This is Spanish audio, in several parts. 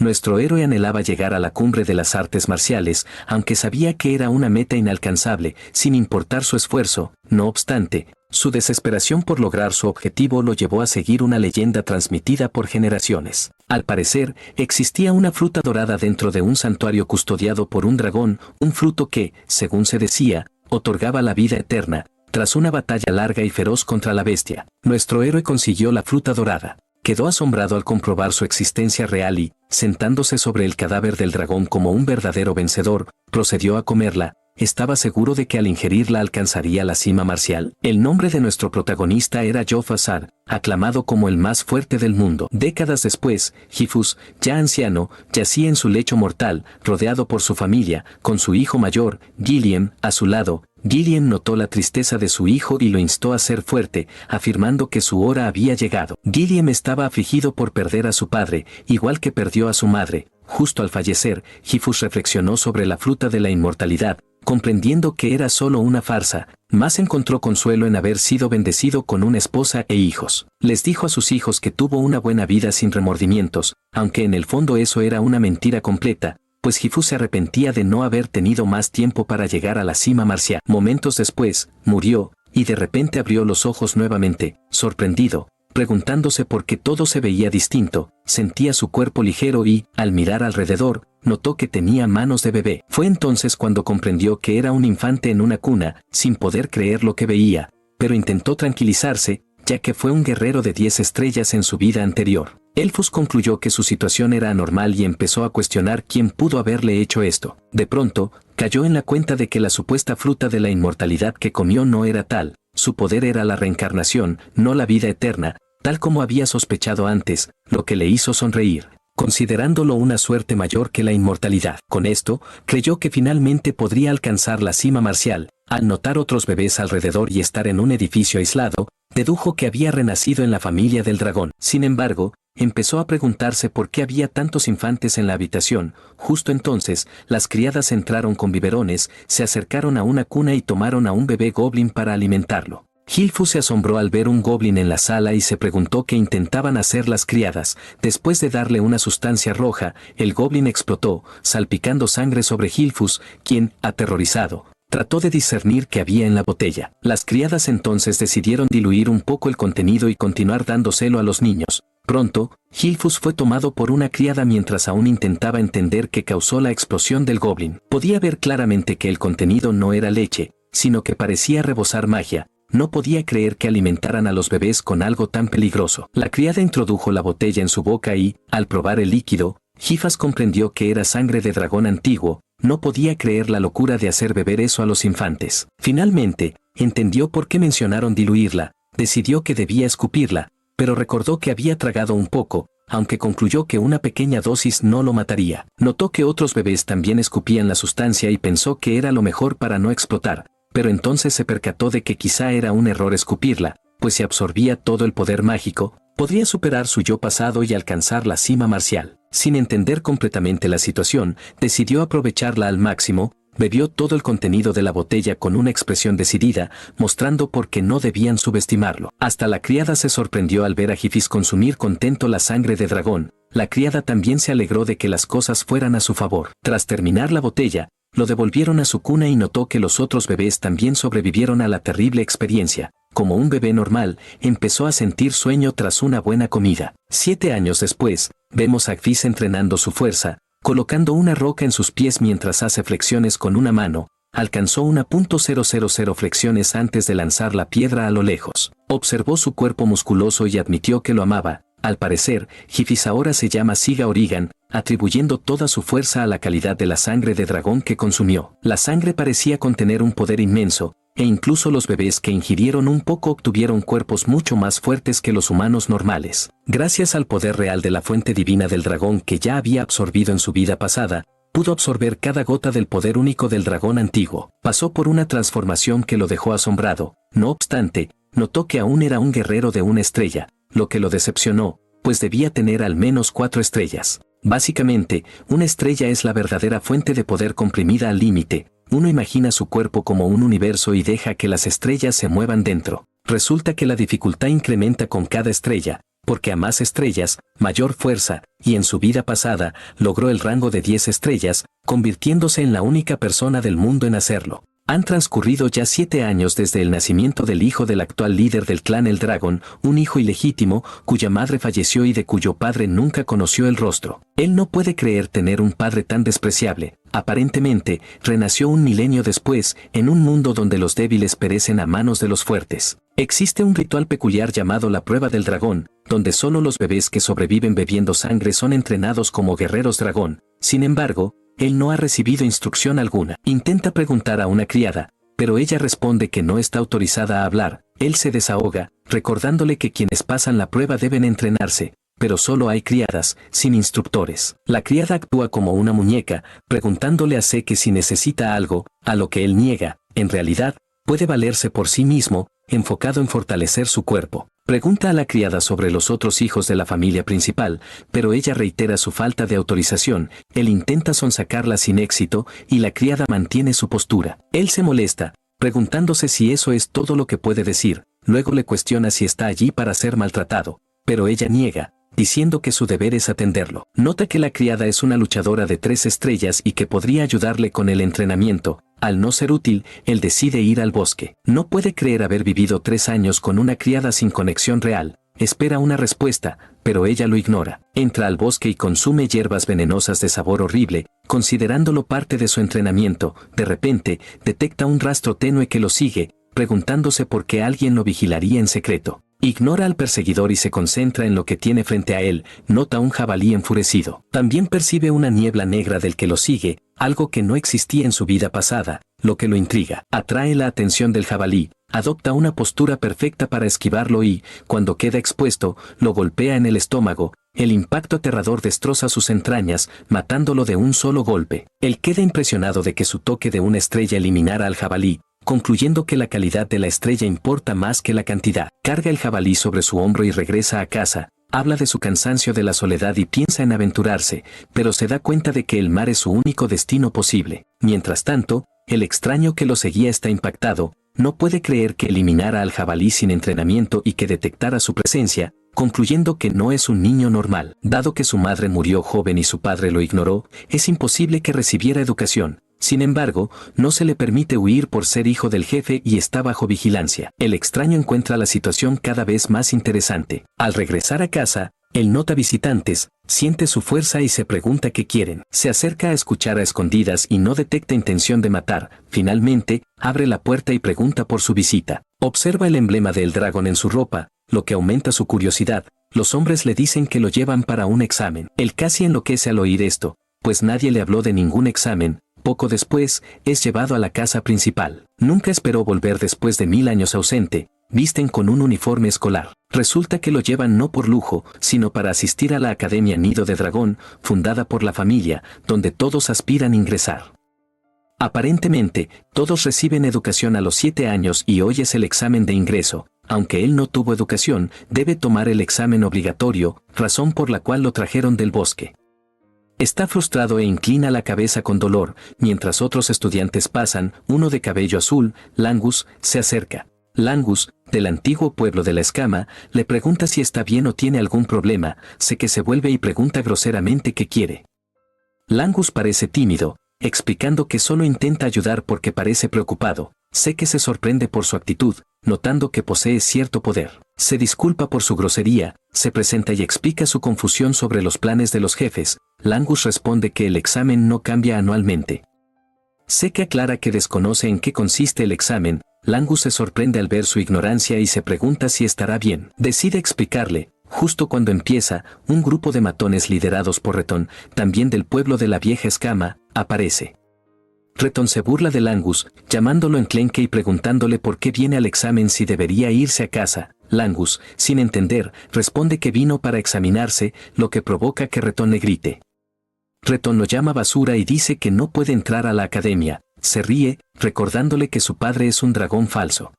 Nuestro héroe anhelaba llegar a la cumbre de las artes marciales, aunque sabía que era una meta inalcanzable, sin importar su esfuerzo. No obstante, su desesperación por lograr su objetivo lo llevó a seguir una leyenda transmitida por generaciones. Al parecer, existía una fruta dorada dentro de un santuario custodiado por un dragón, un fruto que, según se decía, otorgaba la vida eterna. Tras una batalla larga y feroz contra la bestia, nuestro héroe consiguió la fruta dorada. Quedó asombrado al comprobar su existencia real y, sentándose sobre el cadáver del dragón como un verdadero vencedor, procedió a comerla. Estaba seguro de que al ingerirla alcanzaría la cima marcial. El nombre de nuestro protagonista era Joe Azar, aclamado como el más fuerte del mundo. Décadas después, Gifus, ya anciano, yacía en su lecho mortal, rodeado por su familia, con su hijo mayor, Gilliam, a su lado. Gilliam notó la tristeza de su hijo y lo instó a ser fuerte, afirmando que su hora había llegado. Gilliam estaba afligido por perder a su padre, igual que perdió a su madre. Justo al fallecer, Gifus reflexionó sobre la fruta de la inmortalidad, comprendiendo que era solo una farsa, mas encontró consuelo en haber sido bendecido con una esposa e hijos. Les dijo a sus hijos que tuvo una buena vida sin remordimientos, aunque en el fondo eso era una mentira completa, pues Gifus se arrepentía de no haber tenido más tiempo para llegar a la cima marcial. Momentos después, murió, y de repente abrió los ojos nuevamente, sorprendido, preguntándose por qué todo se veía distinto. Sentía su cuerpo ligero y, al mirar alrededor, notó que tenía manos de bebé. Fue entonces cuando comprendió que era un infante en una cuna, sin poder creer lo que veía, pero intentó tranquilizarse, ya que fue un guerrero de 10 estrellas en su vida anterior. Elfus concluyó que su situación era anormal y empezó a cuestionar quién pudo haberle hecho esto. De pronto, cayó en la cuenta de que la supuesta fruta de la inmortalidad que comió no era tal, su poder era la reencarnación, no la vida eterna, tal como había sospechado antes, lo que le hizo sonreír, considerándolo una suerte mayor que la inmortalidad. Con esto, creyó que finalmente podría alcanzar la cima marcial. Al notar otros bebés alrededor y estar en un edificio aislado, dedujo que había renacido en la familia del dragón. Sin embargo, empezó a preguntarse por qué había tantos infantes en la habitación. Justo entonces, las criadas entraron con biberones, se acercaron a una cuna y tomaron a un bebé goblin para alimentarlo. Gilfus se asombró al ver un goblin en la sala y se preguntó qué intentaban hacer las criadas. Después de darle una sustancia roja, el goblin explotó, salpicando sangre sobre Gilfus, quien, aterrorizado, trató de discernir qué había en la botella. Las criadas entonces decidieron diluir un poco el contenido y continuar dándoselo a los niños. Pronto, Gilfus fue tomado por una criada mientras aún intentaba entender qué causó la explosión del goblin. Podía ver claramente que el contenido no era leche, sino que parecía rebosar magia. No podía creer que alimentaran a los bebés con algo tan peligroso. La criada introdujo la botella en su boca y, al probar el líquido, Gifas comprendió que era sangre de dragón antiguo. No podía creer la locura de hacer beber eso a los infantes. Finalmente, entendió por qué mencionaron diluirla. Decidió que debía escupirla, pero recordó que había tragado un poco, aunque concluyó que una pequeña dosis no lo mataría. Notó que otros bebés también escupían la sustancia y pensó que era lo mejor para no explotar. Pero entonces se percató de que quizá era un error escupirla, pues si absorbía todo el poder mágico, podría superar su yo pasado y alcanzar la cima marcial. Sin entender completamente la situación, decidió aprovecharla al máximo, bebió todo el contenido de la botella con una expresión decidida, mostrando por qué no debían subestimarlo. Hasta la criada se sorprendió al ver a Gifis consumir contento la sangre de dragón. La criada también se alegró de que las cosas fueran a su favor. Tras terminar la botella, lo devolvieron a su cuna y notó que los otros bebés también sobrevivieron a la terrible experiencia. Como un bebé normal, empezó a sentir sueño tras una buena comida. 7 años después, vemos a Gifis entrenando su fuerza, colocando una roca en sus pies mientras hace flexiones con una mano. Alcanzó 1.000 flexiones antes de lanzar la piedra a lo lejos. Observó su cuerpo musculoso y admitió que lo amaba. Al parecer, Gifis ahora se llama Siga Origan, atribuyendo toda su fuerza a la calidad de la sangre de dragón que consumió. La sangre parecía contener un poder inmenso, e incluso los bebés que ingirieron un poco obtuvieron cuerpos mucho más fuertes que los humanos normales. Gracias al poder real de la fuente divina del dragón que ya había absorbido en su vida pasada, pudo absorber cada gota del poder único del dragón antiguo. Pasó por una transformación que lo dejó asombrado. No obstante, notó que aún era un guerrero de una estrella, lo que lo decepcionó, pues debía tener al menos 4 estrellas. Básicamente, una estrella es la verdadera fuente de poder comprimida al límite. Uno imagina su cuerpo como un universo y deja que las estrellas se muevan dentro. Resulta que la dificultad incrementa con cada estrella. porque a más estrellas, mayor fuerza, y en su vida pasada, logró el rango de 10 estrellas, convirtiéndose en la única persona del mundo en hacerlo. Han transcurrido ya 7 años desde el nacimiento del hijo del actual líder del clan El Dragón, un hijo ilegítimo, cuya madre falleció y de cuyo padre nunca conoció el rostro. Él no puede creer tener un padre tan despreciable. Aparentemente, renació un milenio después, en un mundo donde los débiles perecen a manos de los fuertes. Existe un ritual peculiar llamado la prueba del dragón, donde solo los bebés que sobreviven bebiendo sangre son entrenados como guerreros dragón. Sin embargo, él no ha recibido instrucción alguna. Intenta preguntar a una criada, pero ella responde que no está autorizada a hablar. Él se desahoga, recordándole que quienes pasan la prueba deben entrenarse, pero solo hay criadas, sin instructores. La criada actúa como una muñeca, preguntándole a Seke si necesita algo, a lo que él niega. En realidad, puede valerse por sí mismo, enfocado en fortalecer su cuerpo. Pregunta a la criada sobre los otros hijos de la familia principal, pero ella reitera su falta de autorización. Él intenta sonsacarla sin éxito, y la criada mantiene su postura. Él se molesta, preguntándose si eso es todo lo que puede decir. Luego le cuestiona si está allí para ser maltratado, pero ella niega, diciendo que su deber es atenderlo. Nota que la criada es una luchadora de 3 estrellas y que podría ayudarle con el entrenamiento. Al no ser útil, él decide ir al bosque. No puede creer haber vivido 3 años con una criada sin conexión real. Espera una respuesta, pero ella lo ignora. Entra al bosque y consume hierbas venenosas de sabor horrible, considerándolo parte de su entrenamiento. De repente, detecta un rastro tenue que lo sigue, preguntándose por qué alguien lo vigilaría en secreto. Ignora al perseguidor y se concentra en lo que tiene frente a él. Nota un jabalí enfurecido. También percibe una niebla negra del que lo sigue, algo que no existía en su vida pasada, lo que lo intriga. Atrae la atención del jabalí, adopta una postura perfecta para esquivarlo y, cuando queda expuesto, lo golpea en el estómago. El impacto aterrador destroza sus entrañas, matándolo de un solo golpe. Él queda impresionado de que su toque de una estrella eliminara al jabalí, concluyendo que la calidad de la estrella importa más que la cantidad. Carga el jabalí sobre su hombro y regresa a casa. Habla de su cansancio de la soledad y piensa en aventurarse, pero se da cuenta de que el mar es su único destino posible. Mientras tanto, el extraño que lo seguía está impactado, no puede creer que eliminara al jabalí sin entrenamiento y que detectara su presencia, concluyendo que no es un niño normal. Dado que su madre murió joven y su padre lo ignoró, es imposible que recibiera educación. Sin embargo, no se le permite huir por ser hijo del jefe y está bajo vigilancia. El extraño encuentra la situación cada vez más interesante. Al regresar a casa, él nota visitantes, siente su fuerza y se pregunta qué quieren. Se acerca a escuchar a escondidas y no detecta intención de matar. Finalmente, abre la puerta y pregunta por su visita. Observa el emblema del dragón en su ropa, lo que aumenta su curiosidad. Los hombres le dicen que lo llevan para un examen. Él casi enloquece al oír esto, pues nadie le habló de ningún examen. Poco después, es llevado a la casa principal. Nunca esperó volver después de 1000 años ausente. Visten con un uniforme escolar. Resulta que lo llevan no por lujo, sino para asistir a la Academia Nido de Dragón, fundada por la familia, donde todos aspiran a ingresar. Aparentemente, todos reciben educación a los 7 años y hoy es el examen de ingreso. Aunque él no tuvo educación, debe tomar el examen obligatorio, razón por la cual lo trajeron del bosque. Está frustrado e inclina la cabeza con dolor, mientras otros estudiantes pasan. Uno de cabello azul, Langus, se acerca. Langus, del antiguo pueblo de la escama, le pregunta si está bien o tiene algún problema. Sé se vuelve y pregunta groseramente qué quiere. Langus parece tímido, explicando que solo intenta ayudar porque parece preocupado. Sé se sorprende por su actitud, notando que posee cierto poder. Se disculpa por su grosería, se presenta y explica su confusión sobre los planes de los jefes. Langus responde que el examen no cambia anualmente. Sé aclara que desconoce en qué consiste el examen. Langus se sorprende al ver su ignorancia y se pregunta si estará bien. Decide explicarle. Justo cuando empieza, un grupo de matones liderados por Retón, también del pueblo de la vieja escama, aparece. Retón se burla de Langus, llamándolo enclenque y preguntándole por qué viene al examen si debería irse a casa. Langus, sin entender, responde que vino para examinarse, lo que provoca que Retón le grite. Retón lo llama basura y dice que no puede entrar a la academia. Se ríe, recordándole que su padre es un dragón falso.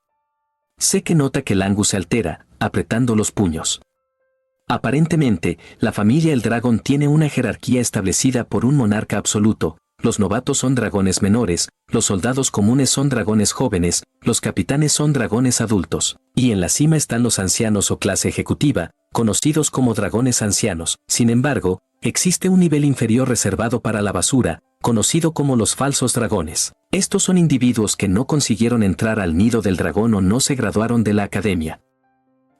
Sé nota que Langus se altera, apretando los puños. Aparentemente, la familia El Dragón tiene una jerarquía establecida por un monarca absoluto. los novatos son dragones menores, los soldados comunes son dragones jóvenes, los capitanes son dragones adultos, y en la cima están los ancianos o clase ejecutiva, conocidos como dragones ancianos. Sin embargo, existe un nivel inferior reservado para la basura, conocido como los falsos dragones. Estos son individuos que no consiguieron entrar al nido del dragón o no se graduaron de la academia.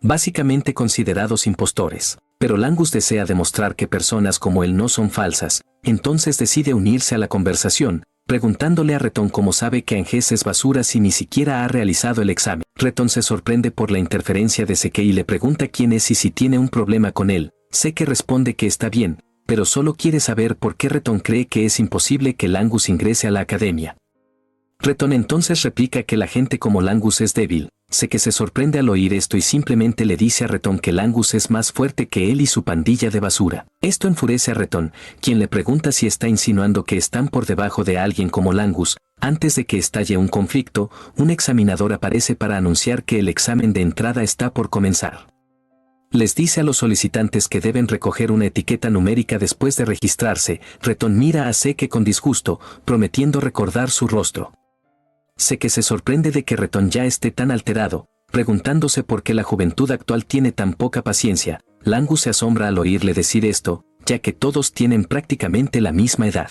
Básicamente considerados impostores. Pero Langus desea demostrar que personas como él no son falsas, entonces decide unirse a la conversación, preguntándole a Retón cómo sabe que Anges es basura si ni siquiera ha realizado el examen. Retón se sorprende por la interferencia de Seke y le pregunta quién es y si tiene un problema con él. Seke responde que está bien, pero solo quiere saber por qué Retón cree que es imposible que Langus ingrese a la academia. Retón entonces replica que la gente como Langus es débil. Seke se sorprende al oír esto y simplemente le dice a Retón que Langus es más fuerte que él y su pandilla de basura. Esto enfurece a Retón, quien le pregunta si está insinuando que están por debajo de alguien como Langus. Antes de que estalle un conflicto, un examinador aparece para anunciar que el examen de entrada está por comenzar. Les dice a los solicitantes que deben recoger una etiqueta numérica después de registrarse. Retón mira a Seke con disgusto, prometiendo recordar su rostro. Seke se sorprende de que Retón ya esté tan alterado, preguntándose por qué la juventud actual tiene tan poca paciencia. Langus se asombra al oírle decir esto, ya que todos tienen prácticamente la misma edad.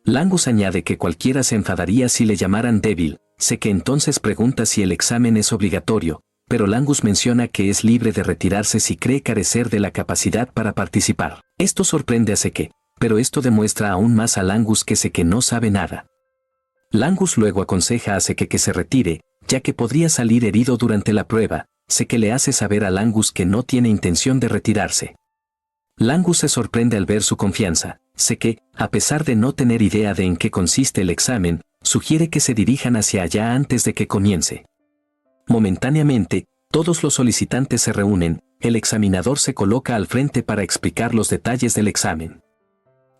Langus añade que cualquiera se enfadaría si le llamaran débil. Seke entonces pregunta si el examen es obligatorio, pero Langus menciona que es libre de retirarse si cree carecer de la capacidad para participar. Esto sorprende a Seke, pero esto demuestra aún más a Langus que Seke no sabe nada. Langus luego aconseja a Seke que se retire, ya que podría salir herido durante la prueba. Seke le hace saber a Langus que no tiene intención de retirarse. Langus se sorprende al ver su confianza. Seke, a pesar de no tener idea de en qué consiste el examen, sugiere que se dirijan hacia allá antes de que comience. Momentáneamente, todos los solicitantes se reúnen. El examinador se coloca al frente para explicar los detalles del examen.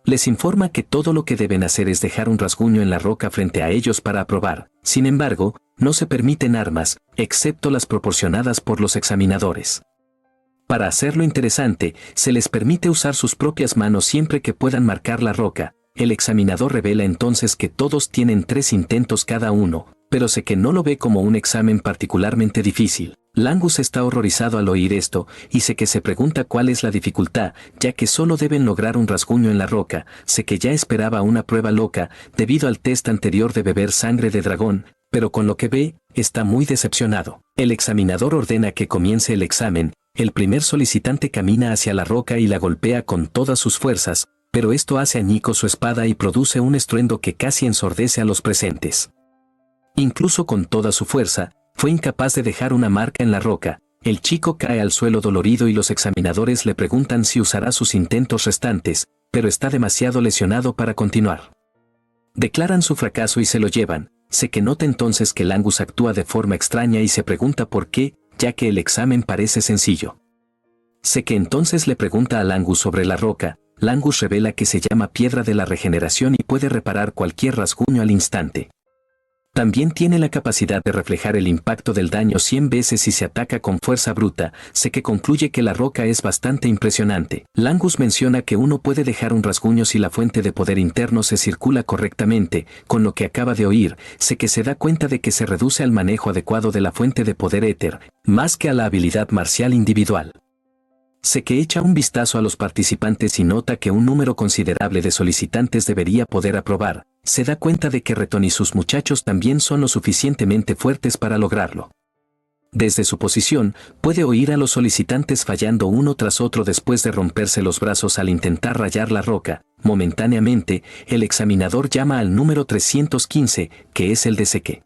Les informa que todo lo que deben hacer es dejar un rasguño en la roca frente a ellos para aprobar. Sin embargo, no se permiten armas, excepto las proporcionadas por los examinadores. Para hacerlo interesante, se les permite usar sus propias manos siempre que puedan marcar la roca. El examinador revela entonces que todos tienen 3 intentos cada uno, pero Seke no lo ve como un examen particularmente difícil. Langus está horrorizado al oír esto, y Seke se pregunta cuál es la dificultad, ya que solo deben lograr un rasguño en la roca. Seke ya esperaba una prueba loca, debido al test anterior de beber sangre de dragón, pero con lo que ve, está muy decepcionado. El examinador ordena que comience el examen. El primer solicitante camina hacia la roca y la golpea con todas sus fuerzas, pero esto hace añicos su espada y produce un estruendo que casi ensordece a los presentes. Incluso con toda su fuerza, fue incapaz de dejar una marca en la roca. El chico cae al suelo dolorido y los examinadores le preguntan si usará sus intentos restantes, pero está demasiado lesionado para continuar. Declaran su fracaso y se lo llevan. Seke nota entonces que Langus actúa de forma extraña y se pregunta por qué, ya que el examen parece sencillo. Seke entonces le pregunta a Langus sobre la roca. Langus revela que se llama Piedra de la Regeneración y puede reparar cualquier rasguño al instante. También tiene la capacidad de reflejar el impacto del daño 100 veces si se ataca con fuerza bruta. Seke concluye que la roca es bastante impresionante. Langus menciona que uno puede dejar un rasguño si la fuente de poder interno se circula correctamente. Con lo que acaba de oír, Seke se da cuenta de que se reduce al manejo adecuado de la fuente de poder éter, más que a la habilidad marcial individual. Seke echa un vistazo a los participantes y nota que un número considerable de solicitantes debería poder aprobar. Se da cuenta de que Retón y sus muchachos también son lo suficientemente fuertes para lograrlo. Desde su posición, puede oír a los solicitantes fallando uno tras otro después de romperse los brazos al intentar rayar la roca. Momentáneamente, el examinador llama al número 315, que es el de Seke.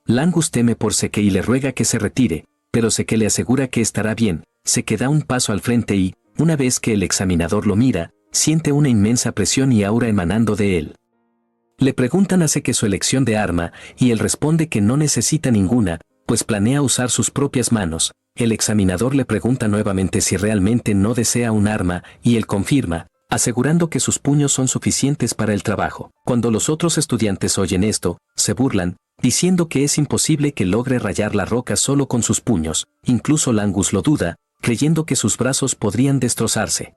Langus teme por Seke y le ruega que se retire, pero Seke le asegura que estará bien. Seke da un paso al frente y, una vez que el examinador lo mira, siente una inmensa presión y aura emanando de él. Le preguntan a Seke su elección de arma, y él responde que no necesita ninguna, pues planea usar sus propias manos. El examinador le pregunta nuevamente si realmente no desea un arma, y él confirma, asegurando que sus puños son suficientes para el trabajo. Cuando los otros estudiantes oyen esto, se burlan, diciendo que es imposible que logre rayar la roca solo con sus puños. Incluso Langus lo duda, creyendo que sus brazos podrían destrozarse.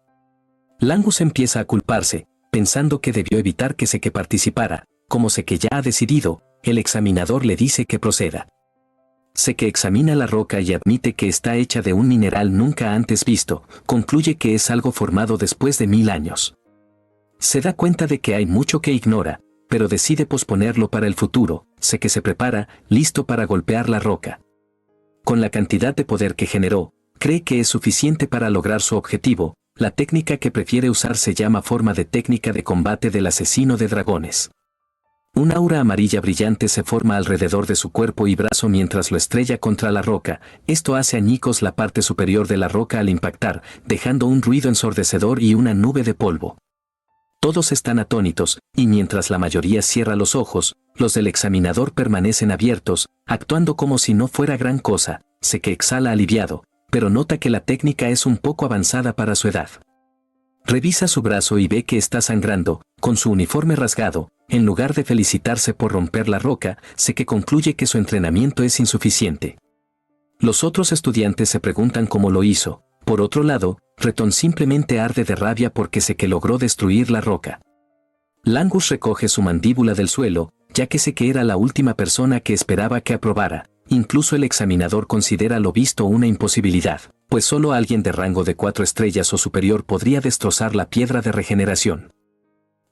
Langus empieza a culparse, pensando que debió evitar que Seke participara. Como Seke ya ha decidido, el examinador le dice que proceda. Seke examina la roca y admite que está hecha de un mineral nunca antes visto, concluye que es algo formado después de 1000 años. Se da cuenta de que hay mucho que ignora, pero decide posponerlo para el futuro. Seke se prepara, listo para golpear la roca. Con la cantidad de poder que generó, cree que es suficiente para lograr su objetivo. La técnica que prefiere usar se llama forma de técnica de combate del asesino de dragones. Un aura amarilla brillante se forma alrededor de su cuerpo y brazo mientras lo estrella contra la roca. Esto hace añicos la parte superior de la roca al impactar, dejando un ruido ensordecedor y una nube de polvo. Todos están atónitos, y mientras la mayoría cierra los ojos, los del examinador permanecen abiertos, actuando como si no fuera gran cosa. Seke exhala aliviado, pero nota que la técnica es un poco avanzada para su edad. Revisa su brazo y ve que está sangrando, con su uniforme rasgado. En lugar de felicitarse por romper la roca, Seke concluye que su entrenamiento es insuficiente. Los otros estudiantes se preguntan cómo lo hizo. Por otro lado, Reton simplemente arde de rabia porque Seke logró destruir la roca. Langus recoge su mandíbula del suelo, ya que Seke era la última persona que esperaba que aprobara. Incluso el examinador considera lo visto una imposibilidad, pues solo alguien de rango de 4 estrellas o superior podría destrozar la piedra de regeneración.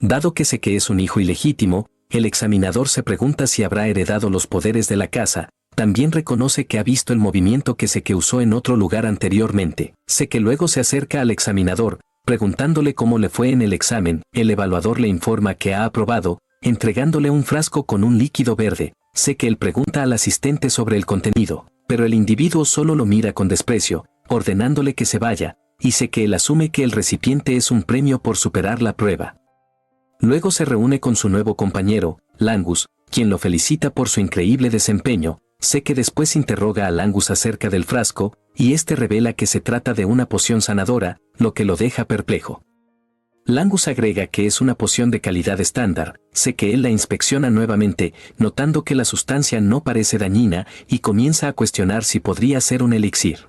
Dado que Seke es un hijo ilegítimo, el examinador se pregunta si habrá heredado los poderes de la casa. También reconoce que ha visto el movimiento que Seke usó en otro lugar anteriormente. Seke luego se acerca al examinador, preguntándole cómo le fue en el examen. El evaluador le informa que ha aprobado, entregándole un frasco con un líquido verde. Seke él pregunta al asistente sobre el contenido, pero el individuo solo lo mira con desprecio, ordenándole que se vaya, y Seke él asume que el recipiente es un premio por superar la prueba. Luego se reúne con su nuevo compañero, Langus, quien lo felicita por su increíble desempeño. Seke después interroga a Langus acerca del frasco, y este revela que se trata de una poción sanadora, lo que lo deja perplejo. Langus agrega que es una poción de calidad estándar. Seke él la inspecciona nuevamente, notando que la sustancia no parece dañina, y comienza a cuestionar si podría ser un elixir.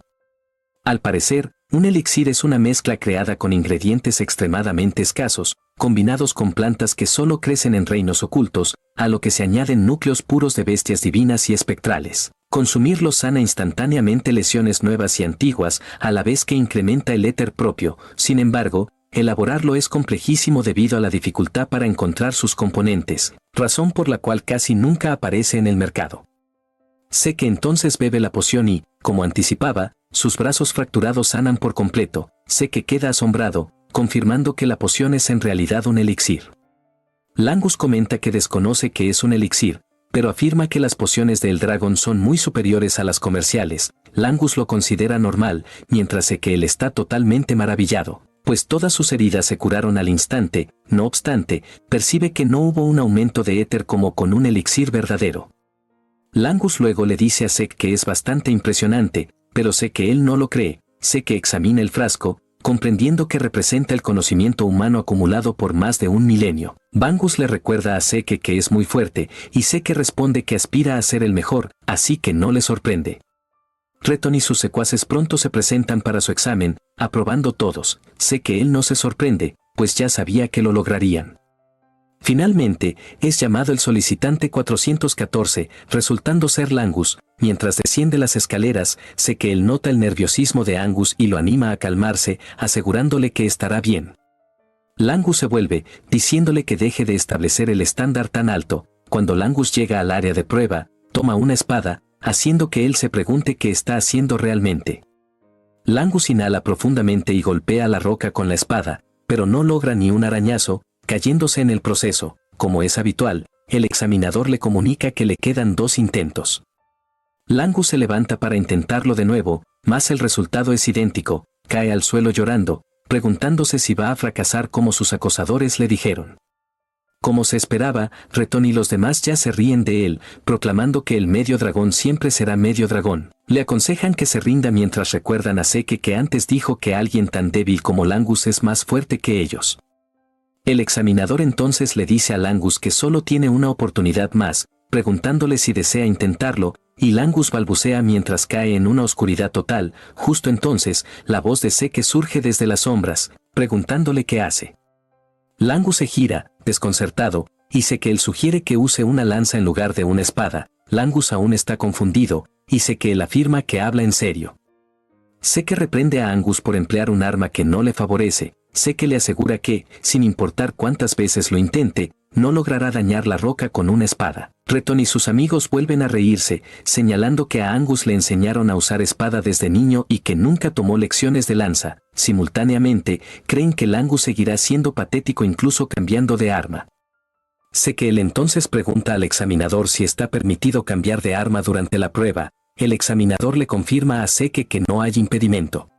Al parecer, un elixir es una mezcla creada con ingredientes extremadamente escasos, combinados con plantas que solo crecen en reinos ocultos, a lo que se añaden núcleos puros de bestias divinas y espectrales. Consumirlos sana instantáneamente lesiones nuevas y antiguas, a la vez que incrementa el éter propio. Sin embargo, elaborarlo es complejísimo debido a la dificultad para encontrar sus componentes, razón por la cual casi nunca aparece en el mercado. Seke entonces bebe la poción y, como anticipaba, sus brazos fracturados sanan por completo. Seke queda asombrado, confirmando que la poción es en realidad un elixir. Langus comenta que desconoce que es un elixir, pero afirma que las pociones de Eldragon son muy superiores a las comerciales. Langus lo considera normal, mientras que él está totalmente maravillado, pues todas sus heridas se curaron al instante. No obstante, percibe que no hubo un aumento de éter como con un elixir verdadero. Langus luego le dice a Seke que es bastante impresionante, pero Seke él no lo cree. Seke examina el frasco, comprendiendo que representa el conocimiento humano acumulado por más de un milenio. Bangus le recuerda a Seke que es muy fuerte, y Seke responde que aspira a ser el mejor, así que no le sorprende. Reton y sus secuaces pronto se presentan para su examen, aprobando todos. Seke él no se sorprende, pues ya sabía que lo lograrían. Finalmente, es llamado el solicitante 414, resultando ser Langus. Mientras desciende las escaleras, Seke él nota el nerviosismo de Angus y lo anima a calmarse, asegurándole que estará bien. Langus se vuelve, diciéndole que deje de establecer el estándar tan alto. Cuando Langus llega al área de prueba, toma una espada, haciendo que él se pregunte qué está haciendo realmente. Langus inhala profundamente y golpea la roca con la espada, pero no logra ni un arañazo, cayéndose en el proceso. Como es habitual, el examinador le comunica que le quedan 2 intentos. Langus se levanta para intentarlo de nuevo, mas el resultado es idéntico. Cae al suelo llorando, preguntándose si va a fracasar como sus acosadores le dijeron. Como se esperaba, Reton y los demás ya se ríen de él, proclamando que el medio dragón siempre será medio dragón. Le aconsejan que se rinda mientras recuerdan a Seke que antes dijo que alguien tan débil como Langus es más fuerte que ellos. El examinador entonces le dice a Langus que solo tiene una oportunidad más, preguntándole si desea intentarlo, y Langus balbucea mientras cae en una oscuridad total. Justo entonces, la voz de Seke surge desde las sombras, preguntándole qué hace. Langus se gira, desconcertado, y sé que él sugiere que use una lanza en lugar de una espada. Langus aún está confundido, y sé que él afirma que habla en serio. Sé que reprende a Angus por emplear un arma que no le favorece. Sé que le asegura que, sin importar cuántas veces lo intente, no logrará dañar la roca con una espada. Retton y sus amigos vuelven a reírse, señalando que a Angus le enseñaron a usar espada desde niño y que nunca tomó lecciones de lanza. Simultáneamente, creen que Langus seguirá siendo patético incluso cambiando de arma. Sé que él entonces pregunta al examinador si está permitido cambiar de arma durante la prueba. El examinador le confirma a Seke que no hay impedimento.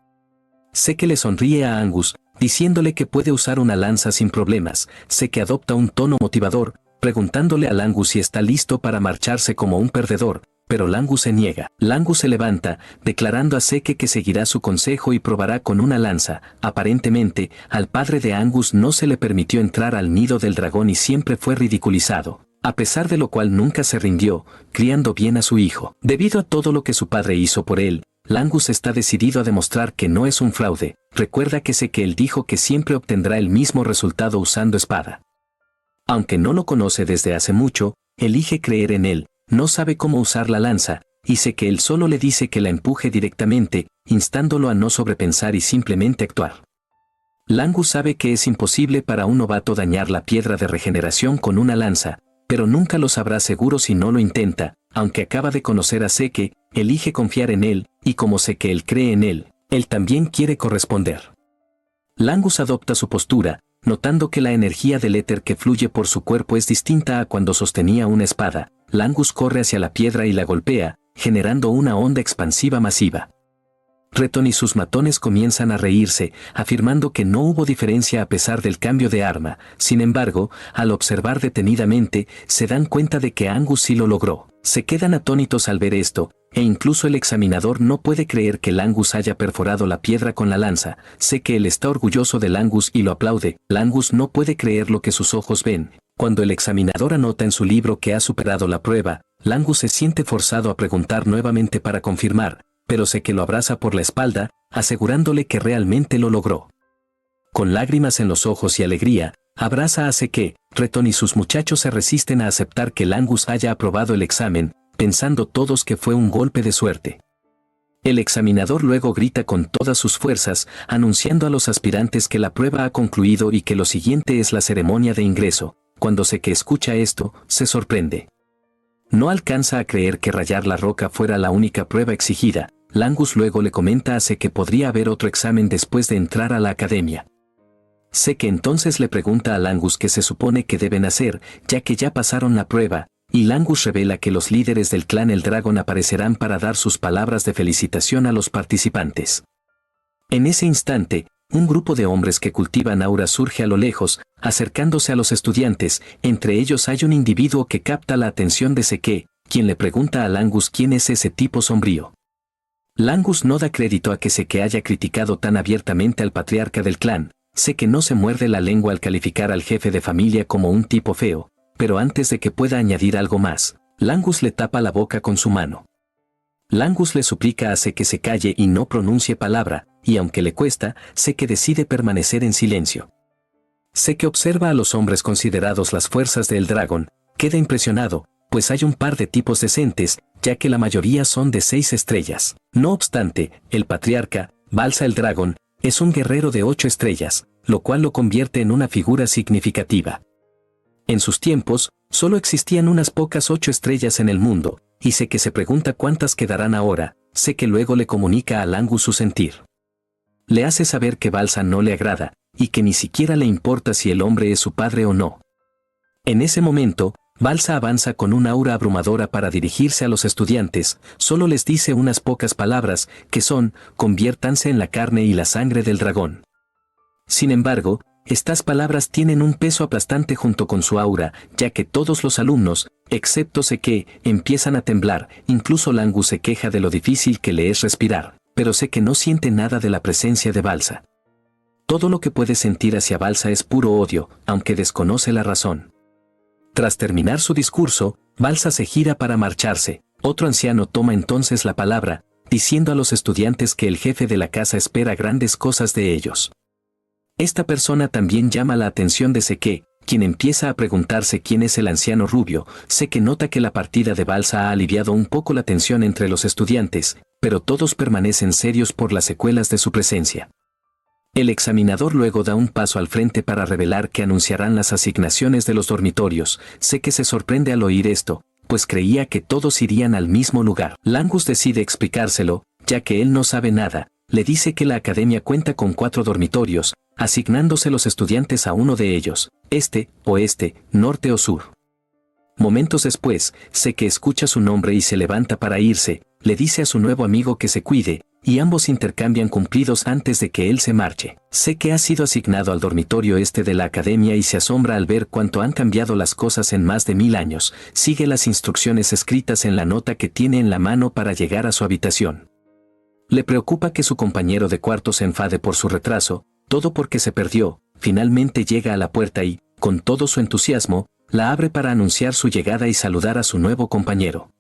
Seke le sonríe a Angus, diciéndole que puede usar una lanza sin problemas. Seke adopta un tono motivador, preguntándole a Langus si está listo para marcharse como un perdedor, pero Langus se niega. Langus se levanta, declarando a Seke que seguirá su consejo y probará con una lanza. Aparentemente, al padre de Angus no se le permitió entrar al nido del dragón y siempre fue ridiculizado, a pesar de lo cual nunca se rindió, criando bien a su hijo. Debido a todo lo que su padre hizo por él, Langus está decidido a demostrar que no es un fraude. Recuerda que sé que él dijo que siempre obtendrá el mismo resultado usando espada. Aunque no lo conoce desde hace mucho, elige creer en él, no sabe cómo usar la lanza, y sé que él solo le dice que la empuje directamente, instándolo a no sobrepensar y simplemente actuar. Langus sabe que es imposible para un novato dañar la piedra de regeneración con una lanza, pero nunca lo sabrá seguro si no lo intenta. Aunque acaba de conocer a Seke, elige confiar en él, y como sé que él cree en él, él también quiere corresponder. Langus adopta su postura, notando que la energía del éter que fluye por su cuerpo es distinta a cuando sostenía una espada. Langus corre hacia la piedra y la golpea, generando una onda expansiva masiva. Retton y sus matones comienzan a reírse, afirmando que no hubo diferencia a pesar del cambio de arma. Sin embargo, al observar detenidamente, se dan cuenta de que Angus sí lo logró. Se quedan atónitos al ver esto, e incluso el examinador no puede creer que Langus haya perforado la piedra con la lanza. Sé que él está orgulloso de Langus y lo aplaude. Langus no puede creer lo que sus ojos ven. Cuando el examinador anota en su libro que ha superado la prueba, Langus se siente forzado a preguntar nuevamente para confirmar, pero sé que lo abraza por la espalda, asegurándole que realmente lo logró. Con lágrimas en los ojos y alegría, abraza a Seke. Retton y sus muchachos se resisten a aceptar que Langus haya aprobado el examen, pensando todos que fue un golpe de suerte. El examinador luego grita con todas sus fuerzas, anunciando a los aspirantes que la prueba ha concluido y que lo siguiente es la ceremonia de ingreso. Cuando Seke escucha esto, se sorprende. No alcanza a creer que rayar la roca fuera la única prueba exigida. Langus luego le comenta a Seke que podría haber otro examen después de entrar a la academia. Seke entonces le pregunta a Langus qué se supone que deben hacer, ya que ya pasaron la prueba, y Langus revela que los líderes del clan El Dragón aparecerán para dar sus palabras de felicitación a los participantes. En ese instante, un grupo de hombres que cultivan aura surge a lo lejos, acercándose a los estudiantes. Entre ellos hay un individuo que capta la atención de Seke, quien le pregunta a Langus quién es ese tipo sombrío. Langus no da crédito a que Seke haya criticado tan abiertamente al patriarca del clan. Seke no se muerde la lengua al calificar al jefe de familia como un tipo feo, pero antes de que pueda añadir algo más, Langus le tapa la boca con su mano. Langus le suplica a Seke que se calle y no pronuncie palabra, y aunque le cuesta, Seke decide permanecer en silencio. Seke observa a los hombres considerados las fuerzas del dragón, queda impresionado, pues hay un par de tipos decentes, ya que la mayoría son de 6 estrellas. No obstante, el patriarca, Balsa el dragón, es un guerrero de 8 estrellas, lo cual lo convierte en una figura significativa. En sus tiempos, solo existían unas pocas 8 estrellas en el mundo, y Seke se pregunta cuántas quedarán ahora. Seke luego le comunica a Langus su sentir. Le hace saber que Balsa no le agrada, y que ni siquiera le importa si el hombre es su padre o no. En ese momento, Balsa avanza con una aura abrumadora para dirigirse a los estudiantes, solo les dice unas pocas palabras, que son, conviértanse en la carne y la sangre del dragón. Sin embargo, estas palabras tienen un peso aplastante junto con su aura, ya que todos los alumnos, excepto Seke, empiezan a temblar. Incluso Langus se queja de lo difícil que le es respirar, pero Seke no siente nada de la presencia de Balsa. Todo lo que puede sentir hacia Balsa es puro odio, aunque desconoce la razón. Tras terminar su discurso, Balsa se gira para marcharse. Otro anciano toma entonces la palabra, diciendo a los estudiantes que el jefe de la casa espera grandes cosas de ellos. Esta persona también llama la atención de Seke, quien empieza a preguntarse quién es el anciano rubio. Seke nota que la partida de balsa ha aliviado un poco la tensión entre los estudiantes, pero todos permanecen serios por las secuelas de su presencia. El examinador luego da un paso al frente para revelar que anunciarán las asignaciones de los dormitorios. Seke se sorprende al oír esto, pues creía que todos irían al mismo lugar. Langus decide explicárselo, ya que él no sabe nada. Le dice que la academia cuenta con 4 dormitorios, asignándose los estudiantes a uno de ellos, este, oeste, norte o sur. Momentos después, Seke escucha su nombre y se levanta para irse. Le dice a su nuevo amigo que se cuide, y ambos intercambian cumplidos antes de que él se marche. Seke ha sido asignado al dormitorio este de la academia y se asombra al ver cuánto han cambiado las cosas en más de 1000 años. Sigue las instrucciones escritas en la nota que tiene en la mano para llegar a su habitación. Le preocupa que su compañero de cuarto se enfade por su retraso, todo porque se perdió. Finalmente llega a la puerta y, con todo su entusiasmo, la abre para anunciar su llegada y saludar a su nuevo compañero.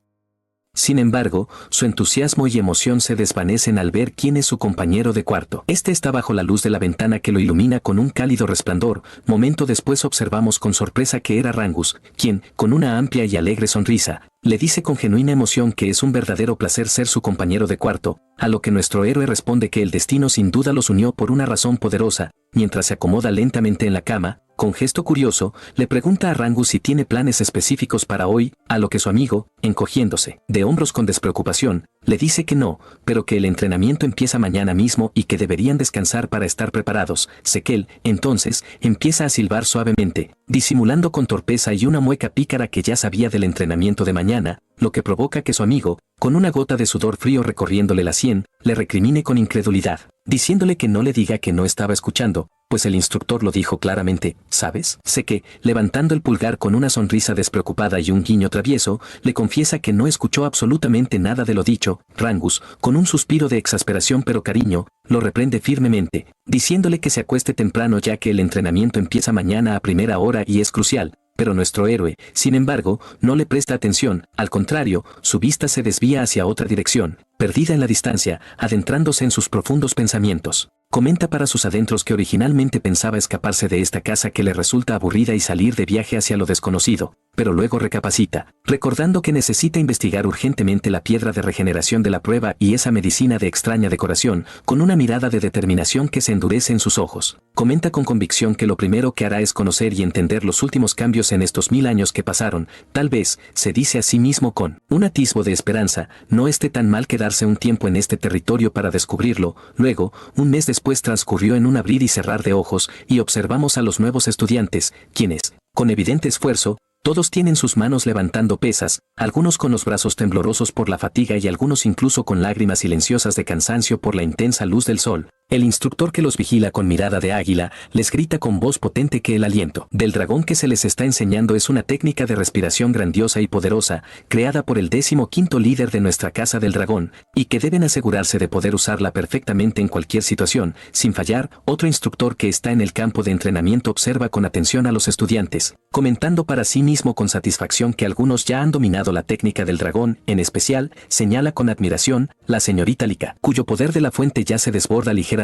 Sin embargo, su entusiasmo y emoción se desvanecen al ver quién es su compañero de cuarto. Este está bajo la luz de la ventana que lo ilumina con un cálido resplandor. Momento después observamos con sorpresa que era Rangus, quien, con una amplia y alegre sonrisa, le dice con genuina emoción que es un verdadero placer ser su compañero de cuarto, a lo que nuestro héroe responde que el destino sin duda los unió por una razón poderosa. Mientras se acomoda lentamente en la cama, con gesto curioso, le pregunta a Rangus si tiene planes específicos para hoy, a lo que su amigo, encogiéndose de hombros con despreocupación, le dice que no, pero que el entrenamiento empieza mañana mismo y que deberían descansar para estar preparados. Sekel, entonces, empieza a silbar suavemente, disimulando con torpeza y una mueca pícara que ya sabía del entrenamiento de mañana, lo que provoca que su amigo, con una gota de sudor frío recorriéndole la sien, le recrimine con incredulidad, diciéndole que no le diga que no estaba escuchando, pues el instructor lo dijo claramente, ¿sabes? Seke, levantando el pulgar con una sonrisa despreocupada y un guiño travieso, le confiesa que no escuchó absolutamente nada de lo dicho. Rangus, con un suspiro de exasperación pero cariño, lo reprende firmemente, diciéndole que se acueste temprano ya que el entrenamiento empieza mañana a primera hora y es crucial. Pero nuestro héroe, sin embargo, no le presta atención, al contrario, su vista se desvía hacia otra dirección, perdida en la distancia, adentrándose en sus profundos pensamientos. Comenta para sus adentros que originalmente pensaba escaparse de esta casa que le resulta aburrida y salir de viaje hacia lo desconocido, pero luego recapacita, recordando que necesita investigar urgentemente la piedra de regeneración de la prueba y esa medicina de extraña decoración, con una mirada de determinación que se endurece en sus ojos. Comenta con convicción que lo primero que hará es conocer y entender los últimos cambios en estos 1000 años que pasaron. Tal vez, se dice a sí mismo con un atisbo de esperanza, no esté tan mal quedarse un tiempo en este territorio para descubrirlo. Luego, un mes después transcurrió en un abrir y cerrar de ojos y observamos a los nuevos estudiantes, quienes, con evidente esfuerzo, todos tienen sus manos levantando pesas, algunos con los brazos temblorosos por la fatiga y algunos incluso con lágrimas silenciosas de cansancio por la intensa luz del sol. El instructor que los vigila con mirada de águila, les grita con voz potente que el aliento del dragón que se les está enseñando es una técnica de respiración grandiosa y poderosa, creada por el 15º líder de nuestra Casa del Dragón, y que deben asegurarse de poder usarla perfectamente en cualquier situación, sin fallar. Otro instructor que está en el campo de entrenamiento observa con atención a los estudiantes, comentando para sí mismo con satisfacción que algunos ya han dominado la técnica del dragón. En especial, señala con admiración, la señorita Lika, cuyo poder de la fuente ya se desborda ligeramente,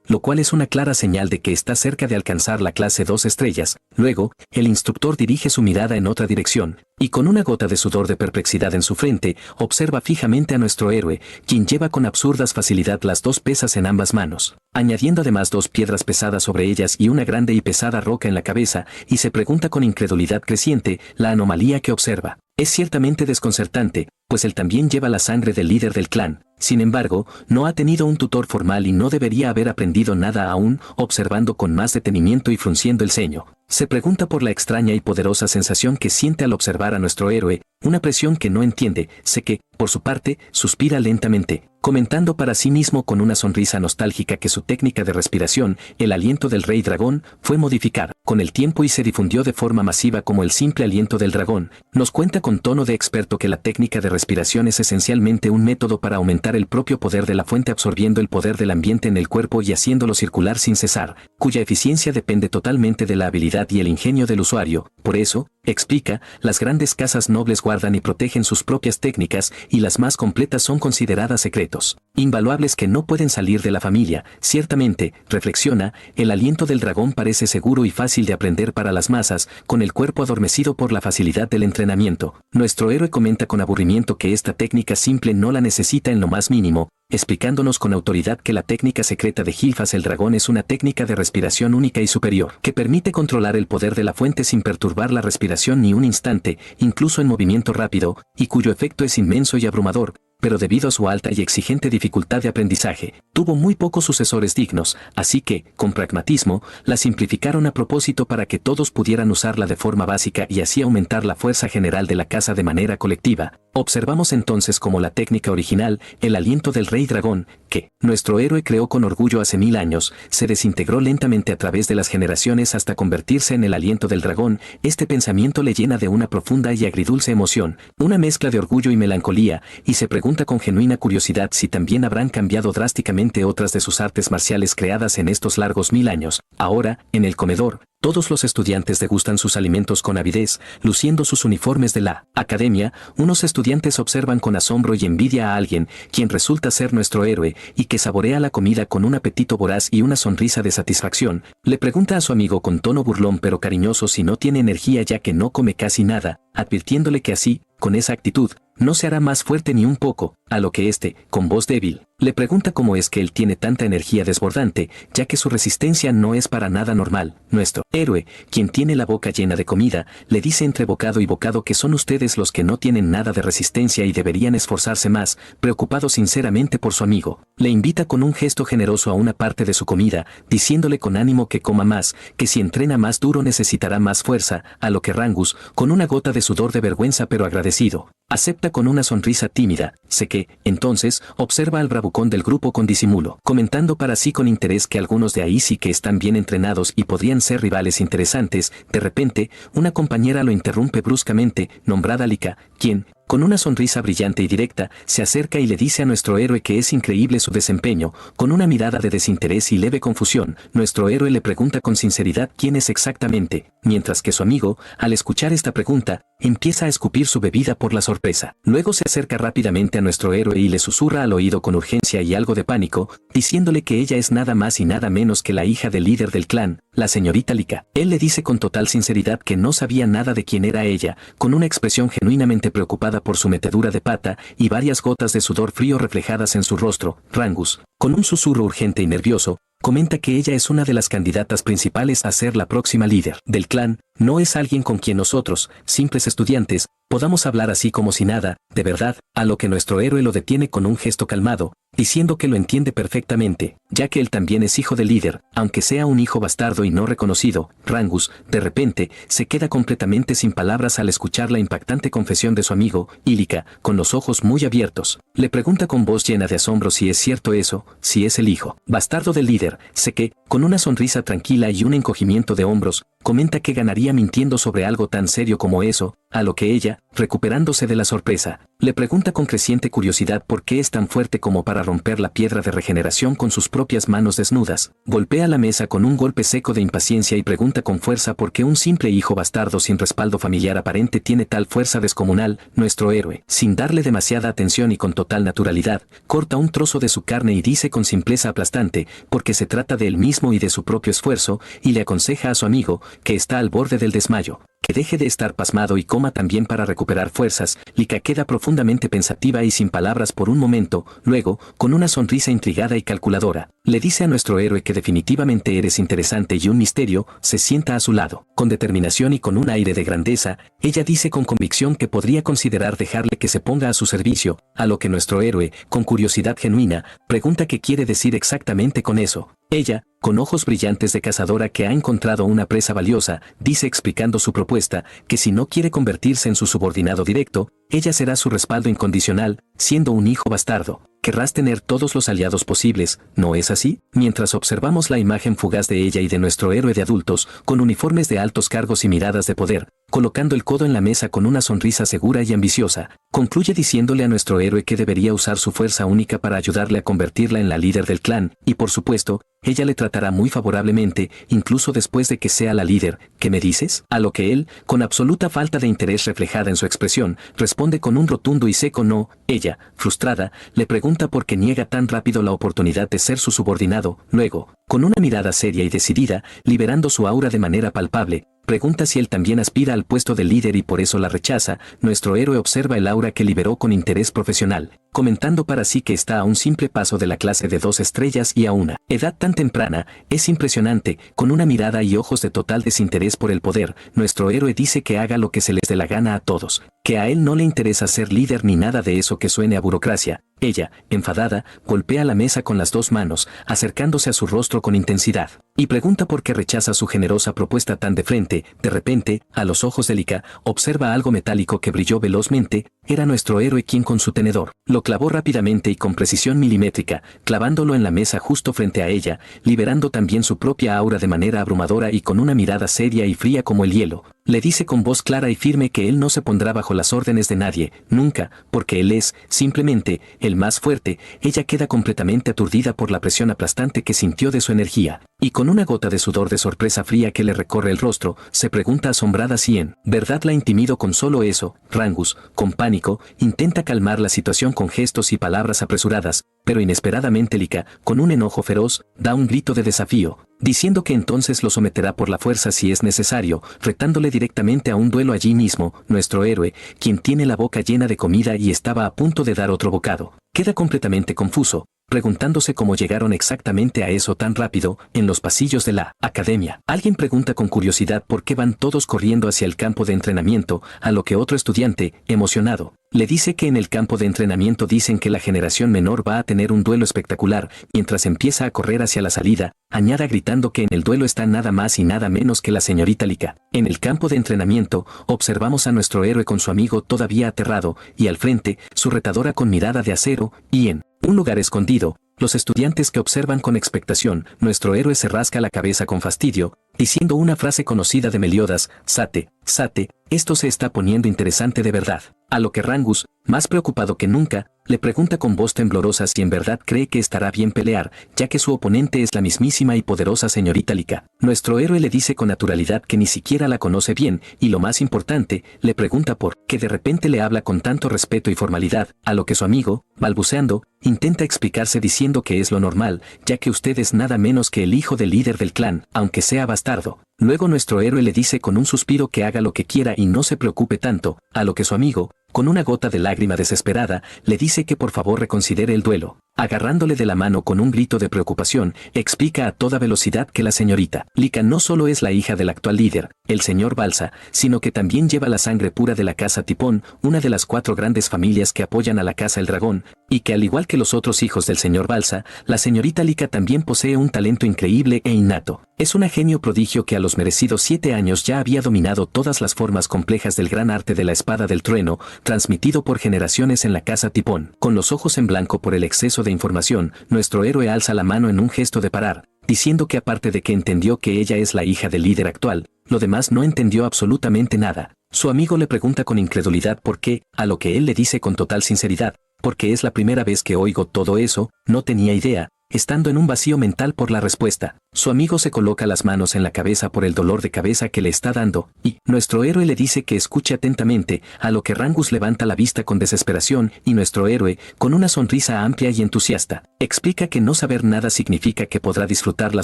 lo cual es una clara señal de que está cerca de alcanzar la clase 2 estrellas. Luego, el instructor dirige su mirada en otra dirección, y con una gota de sudor de perplejidad en su frente, observa fijamente a nuestro héroe, quien lleva con absurda facilidad las 2 pesas en ambas manos, añadiendo además 2 piedras pesadas sobre ellas y una grande y pesada roca en la cabeza, y se pregunta con incredulidad creciente la anomalía que observa. Es ciertamente desconcertante, pues él también lleva la sangre del líder del clan. Sin embargo, no ha tenido un tutor formal y no debería haber aprendido nada aún. Observando con más detenimiento y frunciendo el ceño, se pregunta por la extraña y poderosa sensación que siente al observar a nuestro héroe, una presión que no entiende. Seke, por su parte, suspira lentamente, comentando para sí mismo con una sonrisa nostálgica que su técnica de respiración, el aliento del rey dragón, fue modificada con el tiempo y se difundió de forma masiva como el simple aliento del dragón. Nos cuenta con tono de experto que la técnica de respiración es esencialmente un método para aumentar el propio poder de la fuente absorbiendo el poder del ambiente en el cuerpo y haciéndolo circular sin cesar, cuya eficiencia depende totalmente de la habilidad y el ingenio del usuario. Por eso, explica, las grandes casas nobles guardan y protegen sus propias técnicas y las más completas son consideradas secretos invaluables que no pueden salir de la familia. Ciertamente, reflexiona, el aliento del dragón parece seguro y fácil de aprender para las masas, con el cuerpo adormecido por la facilidad del entrenamiento. Nuestro héroe comenta con aburrimiento que esta técnica simple no la necesita en lo más mínimo, explicándonos con autoridad que la técnica secreta de Gilfas el dragón es una técnica de respiración única y superior, que permite controlar el poder de la fuente sin perturbar la respiración ni un instante, incluso en movimiento rápido, y cuyo efecto es inmenso y abrumador, pero debido a su alta y exigente dificultad de aprendizaje, tuvo muy pocos sucesores dignos, así que, con pragmatismo, la simplificaron a propósito para que todos pudieran usarla de forma básica y así aumentar la fuerza general de la casa de manera colectiva. Observamos entonces como la técnica original, el aliento del rey dragón, que nuestro héroe creó con orgullo hace 1000 años, se desintegró lentamente a través de las generaciones hasta convertirse en el aliento del dragón. Este pensamiento le llena de una profunda y agridulce emoción, una mezcla de orgullo y melancolía, y se pregunta con genuina curiosidad si también habrán cambiado drásticamente otras de sus artes marciales creadas en estos largos 1000 años. Ahora, en el comedor, todos los estudiantes degustan sus alimentos con avidez, luciendo sus uniformes de la academia. Unos estudiantes observan con asombro y envidia a alguien, quien resulta ser nuestro héroe, y que saborea la comida con un apetito voraz y una sonrisa de satisfacción. Le pregunta a su amigo con tono burlón pero cariñoso si no tiene energía ya que no come casi nada, advirtiéndole que así, con esa actitud, no se hará más fuerte ni un poco, a lo que éste, con voz débil, le pregunta cómo es que él tiene tanta energía desbordante, ya que su resistencia no es para nada normal. Nuestro héroe, quien tiene la boca llena de comida, le dice entre bocado y bocado que son ustedes los que no tienen nada de resistencia y deberían esforzarse más, preocupado sinceramente por su amigo. Le invita con un gesto generoso a una parte de su comida, diciéndole con ánimo que coma más, que si entrena más duro necesitará más fuerza, a lo que Rangus, con una gota de sudor de vergüenza pero agradecido, acepta con una sonrisa tímida. Sé que, entonces, observa al bravucón del grupo con disimulo, comentando para sí con interés que algunos de ahí sí que están bien entrenados y podrían ser rivales interesantes. De repente, una compañera lo interrumpe bruscamente, nombrada Lika, quien, con una sonrisa brillante y directa, se acerca y le dice a nuestro héroe que es increíble su desempeño. Con una mirada de desinterés y leve confusión, nuestro héroe le pregunta con sinceridad quién es exactamente, mientras que su amigo, al escuchar esta pregunta, empieza a escupir su bebida por la sorpresa. Luego se acerca rápidamente a nuestro héroe y le susurra al oído con urgencia y algo de pánico, diciéndole que ella es nada más y nada menos que la hija del líder del clan, la señorita Lika. Él le dice con total sinceridad que no sabía nada de quién era ella, con una expresión genuinamente preocupada por su metedura de pata y varias gotas de sudor frío reflejadas en su rostro. Rangus, con un susurro urgente y nervioso, comenta que ella es una de las candidatas principales a ser la próxima líder del clan. No es alguien con quien nosotros, simples estudiantes, podamos hablar así como si nada, de verdad, a lo que nuestro héroe lo detiene con un gesto calmado, diciendo que lo entiende perfectamente, ya que él también es hijo del líder, aunque sea un hijo bastardo y no reconocido. Rangus, de repente, se queda completamente sin palabras al escuchar la impactante confesión de su amigo, y Lika, con los ojos muy abiertos, le pregunta con voz llena de asombro si es cierto eso, si es el hijo bastardo del líder. Sé que, con una sonrisa tranquila y un encogimiento de hombros, comenta que ganaría mintiendo sobre algo tan serio como eso, a lo que ella, recuperándose de la sorpresa, le pregunta con creciente curiosidad por qué es tan fuerte como para romper la piedra de regeneración con sus propias manos desnudas. Golpea la mesa con un golpe seco de impaciencia y pregunta con fuerza por qué un simple hijo bastardo sin respaldo familiar aparente tiene tal fuerza descomunal. Nuestro héroe, sin darle demasiada atención y con total naturalidad, corta un trozo de su carne y dice con simpleza aplastante, porque se trata de él mismo y de su propio esfuerzo, y le aconseja a su amigo, que está al borde del desmayo, que deje de estar pasmado y coma también para recuperar fuerzas. Lika queda profundamente pensativa y sin palabras por un momento. Luego, con una sonrisa intrigada y calculadora, le dice a nuestro héroe que definitivamente eres interesante y un misterio. Se sienta a su lado. Con determinación y con un aire de grandeza, ella dice con convicción que podría considerar dejarle que se ponga a su servicio, a lo que nuestro héroe, con curiosidad genuina, pregunta qué quiere decir exactamente con eso. Ella, con ojos brillantes de cazadora que ha encontrado una presa valiosa, dice explicando su propuesta, que si no quiere convertirse en su subordinado directo, ella será su respaldo incondicional. Siendo un hijo bastardo, querrás tener todos los aliados posibles, ¿no es así? Mientras observamos la imagen fugaz de ella y de nuestro héroe de adultos, con uniformes de altos cargos y miradas de poder, colocando el codo en la mesa con una sonrisa segura y ambiciosa, concluye diciéndole a nuestro héroe que debería usar su fuerza única para ayudarle a convertirla en la líder del clan, y por supuesto, ella le tratará muy favorablemente, incluso después de que sea la líder. ¿Qué me dices? A lo que él, con absoluta falta de interés reflejada en su expresión, responde con un rotundo y seco no. Ella, frustrada, le pregunta por qué niega tan rápido la oportunidad de ser su subordinado. Luego, con una mirada seria y decidida, liberando su aura de manera palpable, pregunta si él también aspira al puesto de líder y por eso la rechaza. Nuestro héroe observa el aura que liberó con interés profesional, comentando para sí que está a un simple paso de la clase de 2 estrellas y a una edad tan temprana. Es impresionante. Con una mirada y ojos de total desinterés por el poder, nuestro héroe dice que haga lo que se les dé la gana a todos, que a él no le interesa ser líder ni nada de eso que suene a burocracia. Ella, enfadada, golpea la mesa con las 2 manos, acercándose a su rostro con intensidad, y pregunta por qué rechaza su generosa propuesta tan de frente. De repente, a los ojos de Lika, observa algo metálico que brilló velozmente. Era nuestro héroe quien con su tenedor lo clavó rápidamente y con precisión milimétrica, clavándolo en la mesa justo frente a ella, liberando también su propia aura de manera abrumadora, y con una mirada seria y fría como el hielo, le dice con voz clara y firme que él no se pondrá bajo las órdenes de nadie, nunca, porque él es, simplemente, el más fuerte. Ella queda completamente aturdida por la presión aplastante que sintió de su energía, y con una gota de sudor de sorpresa fría que le recorre el rostro, se pregunta asombrada si en verdad la intimidó con solo eso. Rangus, con pánico, intenta calmar la situación con gestos y palabras apresuradas, pero inesperadamente Lika, con un enojo feroz, da un grito de desafío, diciendo que entonces lo someterá por la fuerza si es necesario, retándole directamente a un duelo allí mismo. Nuestro héroe, quien tiene la boca llena de comida y estaba a punto de dar otro bocado, queda completamente confuso, preguntándose cómo llegaron exactamente a eso tan rápido. En los pasillos de la academia, alguien pregunta con curiosidad por qué van todos corriendo hacia el campo de entrenamiento, a lo que otro estudiante, emocionado, le dice que en el campo de entrenamiento dicen que la generación menor va a tener un duelo espectacular. Mientras empieza a correr hacia la salida, añade gritando que en el duelo está nada más y nada menos que la señorita Lika. En el campo de entrenamiento, observamos a nuestro héroe con su amigo todavía aterrado, y al frente, su retadora con mirada de acero, y en un lugar escondido, los estudiantes que observan con expectación. Nuestro héroe se rasca la cabeza con fastidio, diciendo una frase conocida de Meliodas: Sate, Sate, esto se está poniendo interesante de verdad. A lo que Rangus, más preocupado que nunca, le pregunta con voz temblorosa si en verdad cree que estará bien pelear, ya que su oponente es la mismísima y poderosa señorita Lika. Nuestro héroe le dice con naturalidad que ni siquiera la conoce bien, y lo más importante, le pregunta por qué de repente le habla con tanto respeto y formalidad, a lo que su amigo, balbuceando, intenta explicarse diciendo que es lo normal, ya que usted es nada menos que el hijo del líder del clan, aunque sea bastardo. Luego nuestro héroe le dice con un suspiro que haga lo que quiera y no se preocupe tanto, a lo que su amigo, con una gota de lágrima desesperada, le dice que por favor reconsidere el duelo. Agarrándole de la mano con un grito de preocupación, explica a toda velocidad que la señorita Lika no solo es la hija del actual líder, el señor Balsa, sino que también lleva la sangre pura de la casa Tipón, una de las 4 grandes familias que apoyan a la casa El Dragón, y que al igual que los otros hijos del señor Balsa, la señorita Lika también posee un talento increíble e innato. Es una genio prodigio que a los merecidos 7 años ya había dominado todas las formas complejas del gran arte de la espada del trueno, transmitido por generaciones en la casa Tipón. Con los ojos en blanco por el exceso de información, nuestro héroe alza la mano en un gesto de parar, diciendo que aparte de que entendió que ella es la hija del líder actual, lo demás no entendió absolutamente nada. Su amigo le pregunta con incredulidad por qué, a lo que él le dice con total sinceridad: porque es la primera vez que oigo todo eso, no tenía idea, estando en un vacío mental por la respuesta. Su amigo se coloca las manos en la cabeza por el dolor de cabeza que le está dando, y nuestro héroe le dice que escuche atentamente, a lo que Rangus levanta la vista con desesperación, y nuestro héroe, con una sonrisa amplia y entusiasta, explica que no saber nada significa que podrá disfrutar la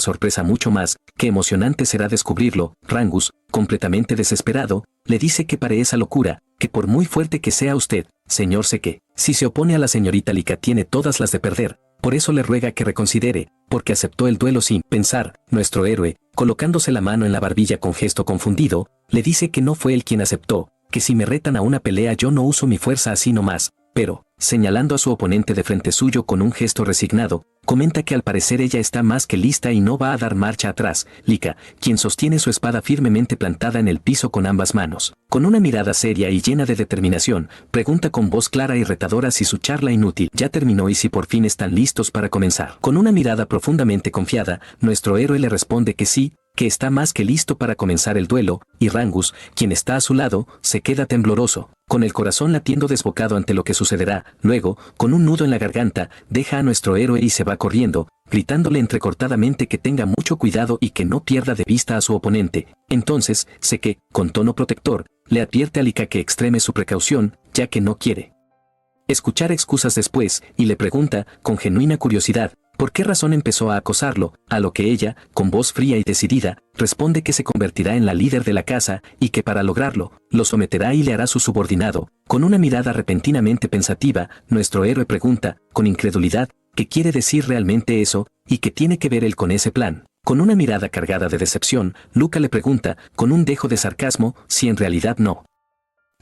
sorpresa mucho más, que emocionante será descubrirlo. Rangus, completamente desesperado, le dice que pare esa locura, que por muy fuerte que sea usted, señor, sé que, si se opone a la señorita Lika tiene todas las de perder. Por eso le ruega que reconsidere, porque aceptó el duelo sin pensar. Nuestro héroe, colocándose la mano en la barbilla con gesto confundido, le dice que no fue él quien aceptó, que si me retan a una pelea yo no uso mi fuerza así nomás, pero, señalando a su oponente de frente suyo con un gesto resignado, comenta que al parecer ella está más que lista y no va a dar marcha atrás. Lika, quien sostiene su espada firmemente plantada en el piso con ambas manos, con una mirada seria y llena de determinación, pregunta con voz clara y retadora si su charla inútil ya terminó y si por fin están listos para comenzar. Con una mirada profundamente confiada, nuestro héroe le responde que sí, que está más que listo para comenzar el duelo, y Rangus, quien está a su lado, se queda tembloroso, con el corazón latiendo desbocado ante lo que sucederá. Luego, con un nudo en la garganta, deja a nuestro héroe y se va corriendo, gritándole entrecortadamente que tenga mucho cuidado y que no pierda de vista a su oponente. Entonces, que, con tono protector, le advierte a Lika que extreme su precaución, ya que no quiere escuchar excusas después, y le pregunta, con genuina curiosidad, por qué razón empezó a acosarlo, a lo que ella, con voz fría y decidida, responde que se convertirá en la líder de la casa, y que para lograrlo, lo someterá y le hará su subordinado. Con una mirada repentinamente pensativa, nuestro héroe pregunta, con incredulidad, ¿qué quiere decir realmente eso, y qué tiene que ver él con ese plan? Con una mirada cargada de decepción, Luca le pregunta, con un dejo de sarcasmo, si en realidad no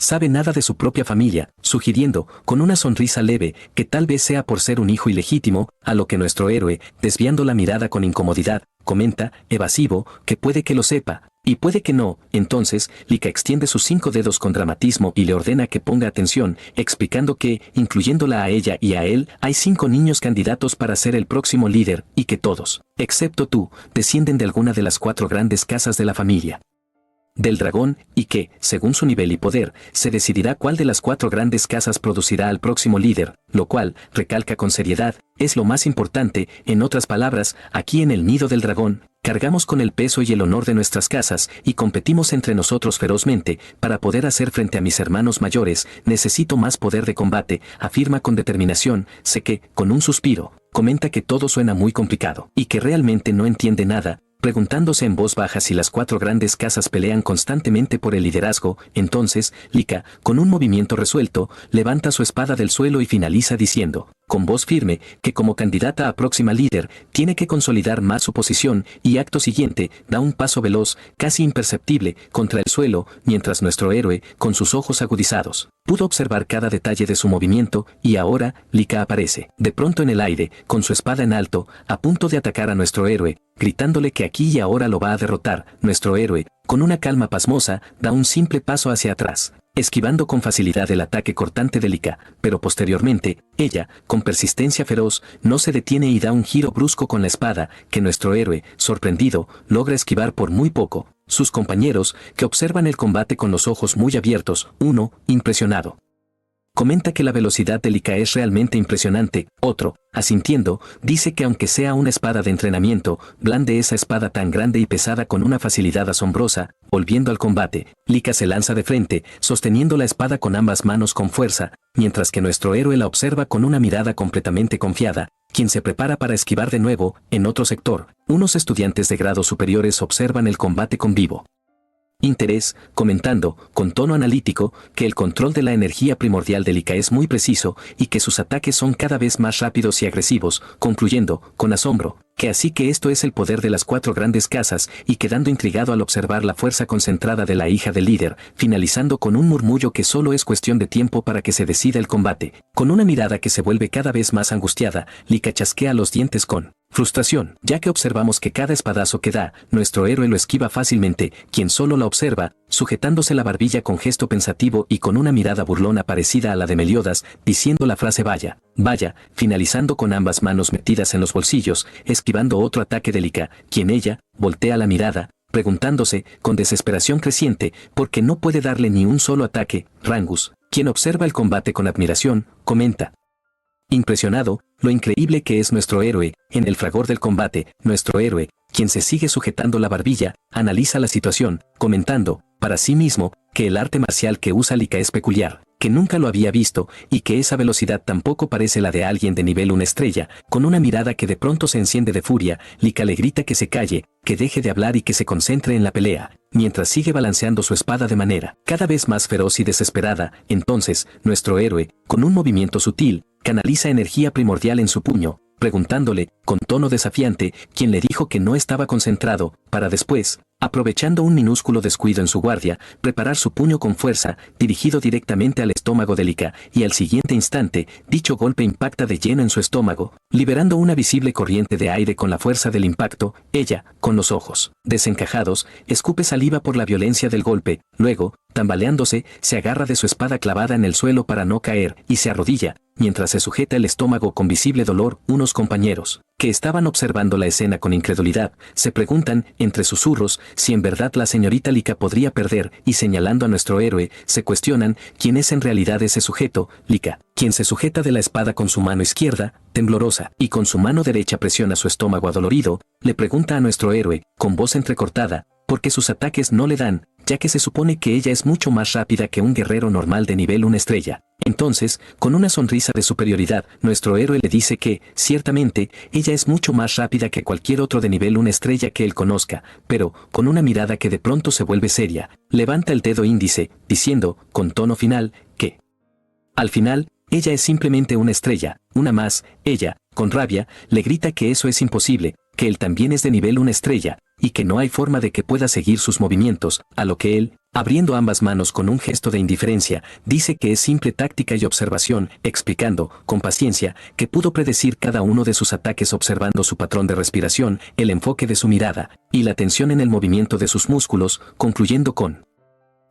sabe nada de su propia familia, sugiriendo, con una sonrisa leve, que tal vez sea por ser un hijo ilegítimo, a lo que nuestro héroe, desviando la mirada con incomodidad, comenta, evasivo, que puede que lo sepa, y puede que no. Entonces, Lika extiende sus 5 dedos con dramatismo y le ordena que ponga atención, explicando que, incluyéndola a ella y a él, hay 5 niños candidatos para ser el próximo líder, y que todos, excepto tú, descienden de alguna de las 4 grandes casas de la familia del dragón, y que, según su nivel y poder, se decidirá cuál de las 4 grandes casas producirá al próximo líder, lo cual, recalca con seriedad, es lo más importante. En otras palabras, aquí en el nido del dragón, cargamos con el peso y el honor de nuestras casas, y competimos entre nosotros ferozmente. Para poder hacer frente a mis hermanos mayores, necesito más poder de combate, afirma con determinación. Que, con un suspiro, comenta que todo suena muy complicado, y que realmente no entiende nada, preguntándose en voz baja si las 4 grandes casas pelean constantemente por el liderazgo. Entonces, Lika, con un movimiento resuelto, levanta su espada del suelo y finaliza diciendo, con voz firme, que como candidata a próxima líder, tiene que consolidar más su posición, y acto siguiente, da un paso veloz, casi imperceptible, contra el suelo, mientras nuestro héroe, con sus ojos agudizados, pudo observar cada detalle de su movimiento. Y ahora, Lika aparece, de pronto en el aire, con su espada en alto, a punto de atacar a nuestro héroe, gritándole que aquí y ahora lo va a derrotar. Nuestro héroe, con una calma pasmosa, da un simple paso hacia atrás, esquivando con facilidad el ataque cortante de Lika, pero posteriormente, ella, con persistencia feroz, no se detiene y da un giro brusco con la espada, que nuestro héroe, sorprendido, logra esquivar por muy poco. Sus compañeros, que observan el combate con los ojos muy abiertos, uno, impresionado, comenta que la velocidad de Lika es realmente impresionante. Otro, asintiendo, dice que aunque sea una espada de entrenamiento, blande esa espada tan grande y pesada con una facilidad asombrosa. Volviendo al combate, Lika se lanza de frente, sosteniendo la espada con ambas manos con fuerza, mientras que nuestro héroe la observa con una mirada completamente confiada, quien se prepara para esquivar de nuevo. En otro sector, unos estudiantes de grados superiores observan el combate con vivo interés, comentando, con tono analítico, que el control de la energía primordial de Lika es muy preciso, y que sus ataques son cada vez más rápidos y agresivos, concluyendo, con asombro, que así que esto es el poder de las 4 grandes casas, y quedando intrigado al observar la fuerza concentrada de la hija del líder, finalizando con un murmullo que solo es cuestión de tiempo para que se decida el combate. Con una mirada que se vuelve cada vez más angustiada, Lika chasquea los dientes con frustración, ya que observamos que cada espadazo que da, nuestro héroe lo esquiva fácilmente. Quien solo la observa, sujetándose la barbilla con gesto pensativo y con una mirada burlona parecida a la de Meliodas, diciendo la frase vaya, vaya, finalizando con ambas manos metidas en los bolsillos, esquivando otro ataque de Lika, quien ella, voltea la mirada, preguntándose, con desesperación creciente, por qué no puede darle ni un solo ataque. Rangus, quien observa el combate con admiración, comenta, impresionado, lo increíble que es nuestro héroe. En el fragor del combate, nuestro héroe, quien se sigue sujetando la barbilla, analiza la situación, comentando, para sí mismo, que el arte marcial que usa Lika es peculiar, que nunca lo había visto, y que esa velocidad tampoco parece la de alguien de nivel 1 estrella. Con una mirada que de pronto se enciende de furia, Lika le grita que se calle, que deje de hablar y que se concentre en la pelea, mientras sigue balanceando su espada de manera cada vez más feroz y desesperada. Entonces, nuestro héroe, con un movimiento sutil, canaliza energía primordial en su puño, preguntándole, con tono desafiante, quién le dijo que no estaba concentrado, para después, aprovechando un minúsculo descuido en su guardia, preparar su puño con fuerza, dirigido directamente al estómago de Lika, y al siguiente instante, dicho golpe impacta de lleno en su estómago, liberando una visible corriente de aire con la fuerza del impacto. Ella, con los ojos desencajados, escupe saliva por la violencia del golpe. Luego, tambaleándose, se agarra de su espada clavada en el suelo para no caer, y se arrodilla, mientras se sujeta el estómago con visible dolor. Unos compañeros, que estaban observando la escena con incredulidad, se preguntan, entre susurros, si en verdad la señorita Lika podría perder, y señalando a nuestro héroe, se cuestionan quién es en realidad ese sujeto, Lika, quien se sujeta de la espada con su mano izquierda, temblorosa, y con su mano derecha presiona su estómago adolorido. Le pregunta a nuestro héroe, con voz entrecortada, porque sus ataques no le dan, ya que se supone que ella es mucho más rápida que un guerrero normal de nivel 1 estrella. Entonces, con una sonrisa de superioridad, nuestro héroe le dice que, ciertamente, ella es mucho más rápida que cualquier otro de nivel 1 estrella que él conozca, pero, con una mirada que de pronto se vuelve seria, levanta el dedo índice, diciendo, con tono final, que al final, ella es simplemente una estrella, una más. Ella, con rabia, le grita que eso es imposible, que él también es de nivel 1 estrella, y que no hay forma de que pueda seguir sus movimientos, a lo que él, abriendo ambas manos con un gesto de indiferencia, dice que es simple táctica y observación, explicando, con paciencia, que pudo predecir cada uno de sus ataques observando su patrón de respiración, el enfoque de su mirada, y la tensión en el movimiento de sus músculos, concluyendo con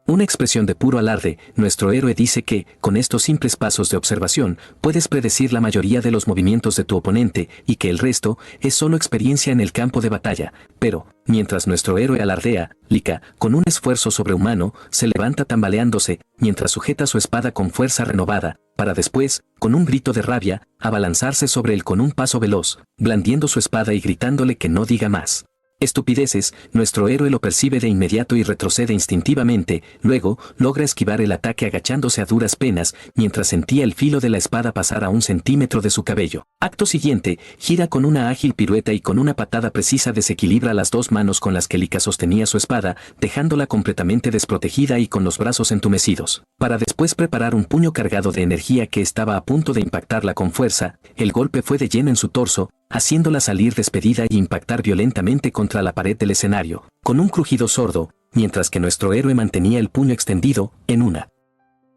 una expresión de puro alarde. Nuestro héroe dice que, con estos simples pasos de observación, puedes predecir la mayoría de los movimientos de tu oponente, y que el resto es solo experiencia en el campo de batalla. Pero, mientras nuestro héroe alardea, Lika, con un esfuerzo sobrehumano, se levanta tambaleándose, mientras sujeta su espada con fuerza renovada, para después, con un grito de rabia, abalanzarse sobre él con un paso veloz, blandiendo su espada y gritándole que no diga más estupideces. Nuestro héroe lo percibe de inmediato y retrocede instintivamente, luego, logra esquivar el ataque agachándose a duras penas, mientras sentía el filo de la espada pasar a 1 centímetro de su cabello. Acto siguiente, gira con una ágil pirueta y con una patada precisa desequilibra las 2 manos con las que Lika sostenía su espada, dejándola completamente desprotegida y con los brazos entumecidos, para después preparar un puño cargado de energía que estaba a punto de impactarla con fuerza. El golpe fue de lleno en su torso, haciéndola salir despedida y impactar violentamente contra la pared del escenario, con un crujido sordo, mientras que nuestro héroe mantenía el puño extendido, en una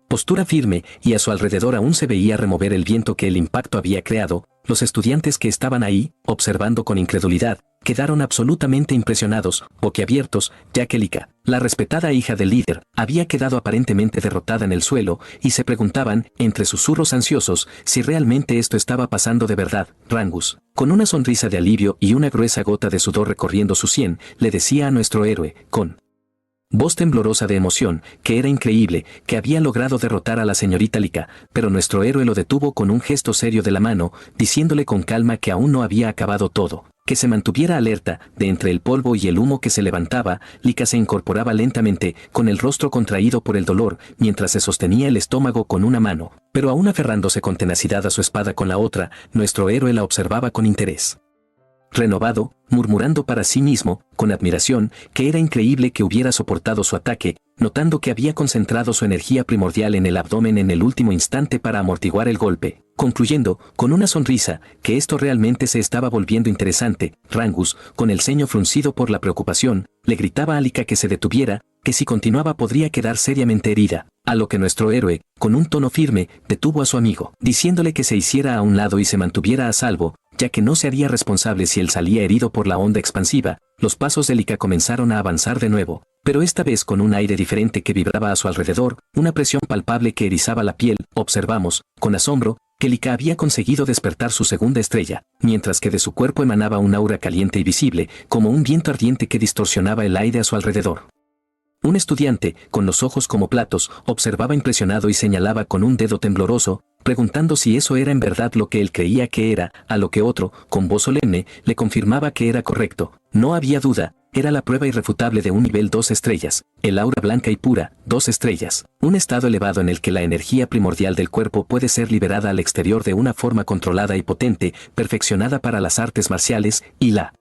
postura firme, y a su alrededor aún se veía remover el viento que el impacto había creado. Los estudiantes que estaban ahí, observando con incredulidad, quedaron absolutamente impresionados, boquiabiertos, ya que Lika, la respetada hija del líder, había quedado aparentemente derrotada en el suelo, y se preguntaban, entre susurros ansiosos, si realmente esto estaba pasando de verdad. Rangus, con una sonrisa de alivio y una gruesa gota de sudor recorriendo su sien, le decía a nuestro héroe, con voz temblorosa de emoción, que era increíble, que había logrado derrotar a la señorita Lika, pero nuestro héroe lo detuvo con un gesto serio de la mano, diciéndole con calma que aún no había acabado todo, que se mantuviera alerta. De entre el polvo y el humo que se levantaba, Lika se incorporaba lentamente, con el rostro contraído por el dolor, mientras se sostenía el estómago con una mano, pero aún aferrándose con tenacidad a su espada con la otra. Nuestro héroe la observaba con interés renovado, murmurando para sí mismo, con admiración, que era increíble que hubiera soportado su ataque, notando que había concentrado su energía primordial en el abdomen en el último instante para amortiguar el golpe, concluyendo, con una sonrisa, que esto realmente se estaba volviendo interesante. Rangus, con el ceño fruncido por la preocupación, le gritaba a Lika que se detuviera, que si continuaba podría quedar seriamente herida, a lo que nuestro héroe, con un tono firme, detuvo a su amigo, diciéndole que se hiciera a un lado y se mantuviera a salvo, ya que no se haría responsable si él salía herido por la onda expansiva. Los pasos de Lika comenzaron a avanzar de nuevo, pero esta vez con un aire diferente que vibraba a su alrededor, una presión palpable que erizaba la piel. Observamos, con asombro, que Lika había conseguido despertar su segunda estrella, mientras que de su cuerpo emanaba un aura caliente y visible, como un viento ardiente que distorsionaba el aire a su alrededor. Un estudiante, con los ojos como platos, observaba impresionado y señalaba con un dedo tembloroso, preguntando si eso era en verdad lo que él creía que era, a lo que otro, con voz solemne, le confirmaba que era correcto. No había duda, era la prueba irrefutable de un nivel 2 estrellas, el aura blanca y pura, 2 estrellas, un estado elevado en el que la energía primordial del cuerpo puede ser liberada al exterior de una forma controlada y potente, perfeccionada para las artes marciales, y la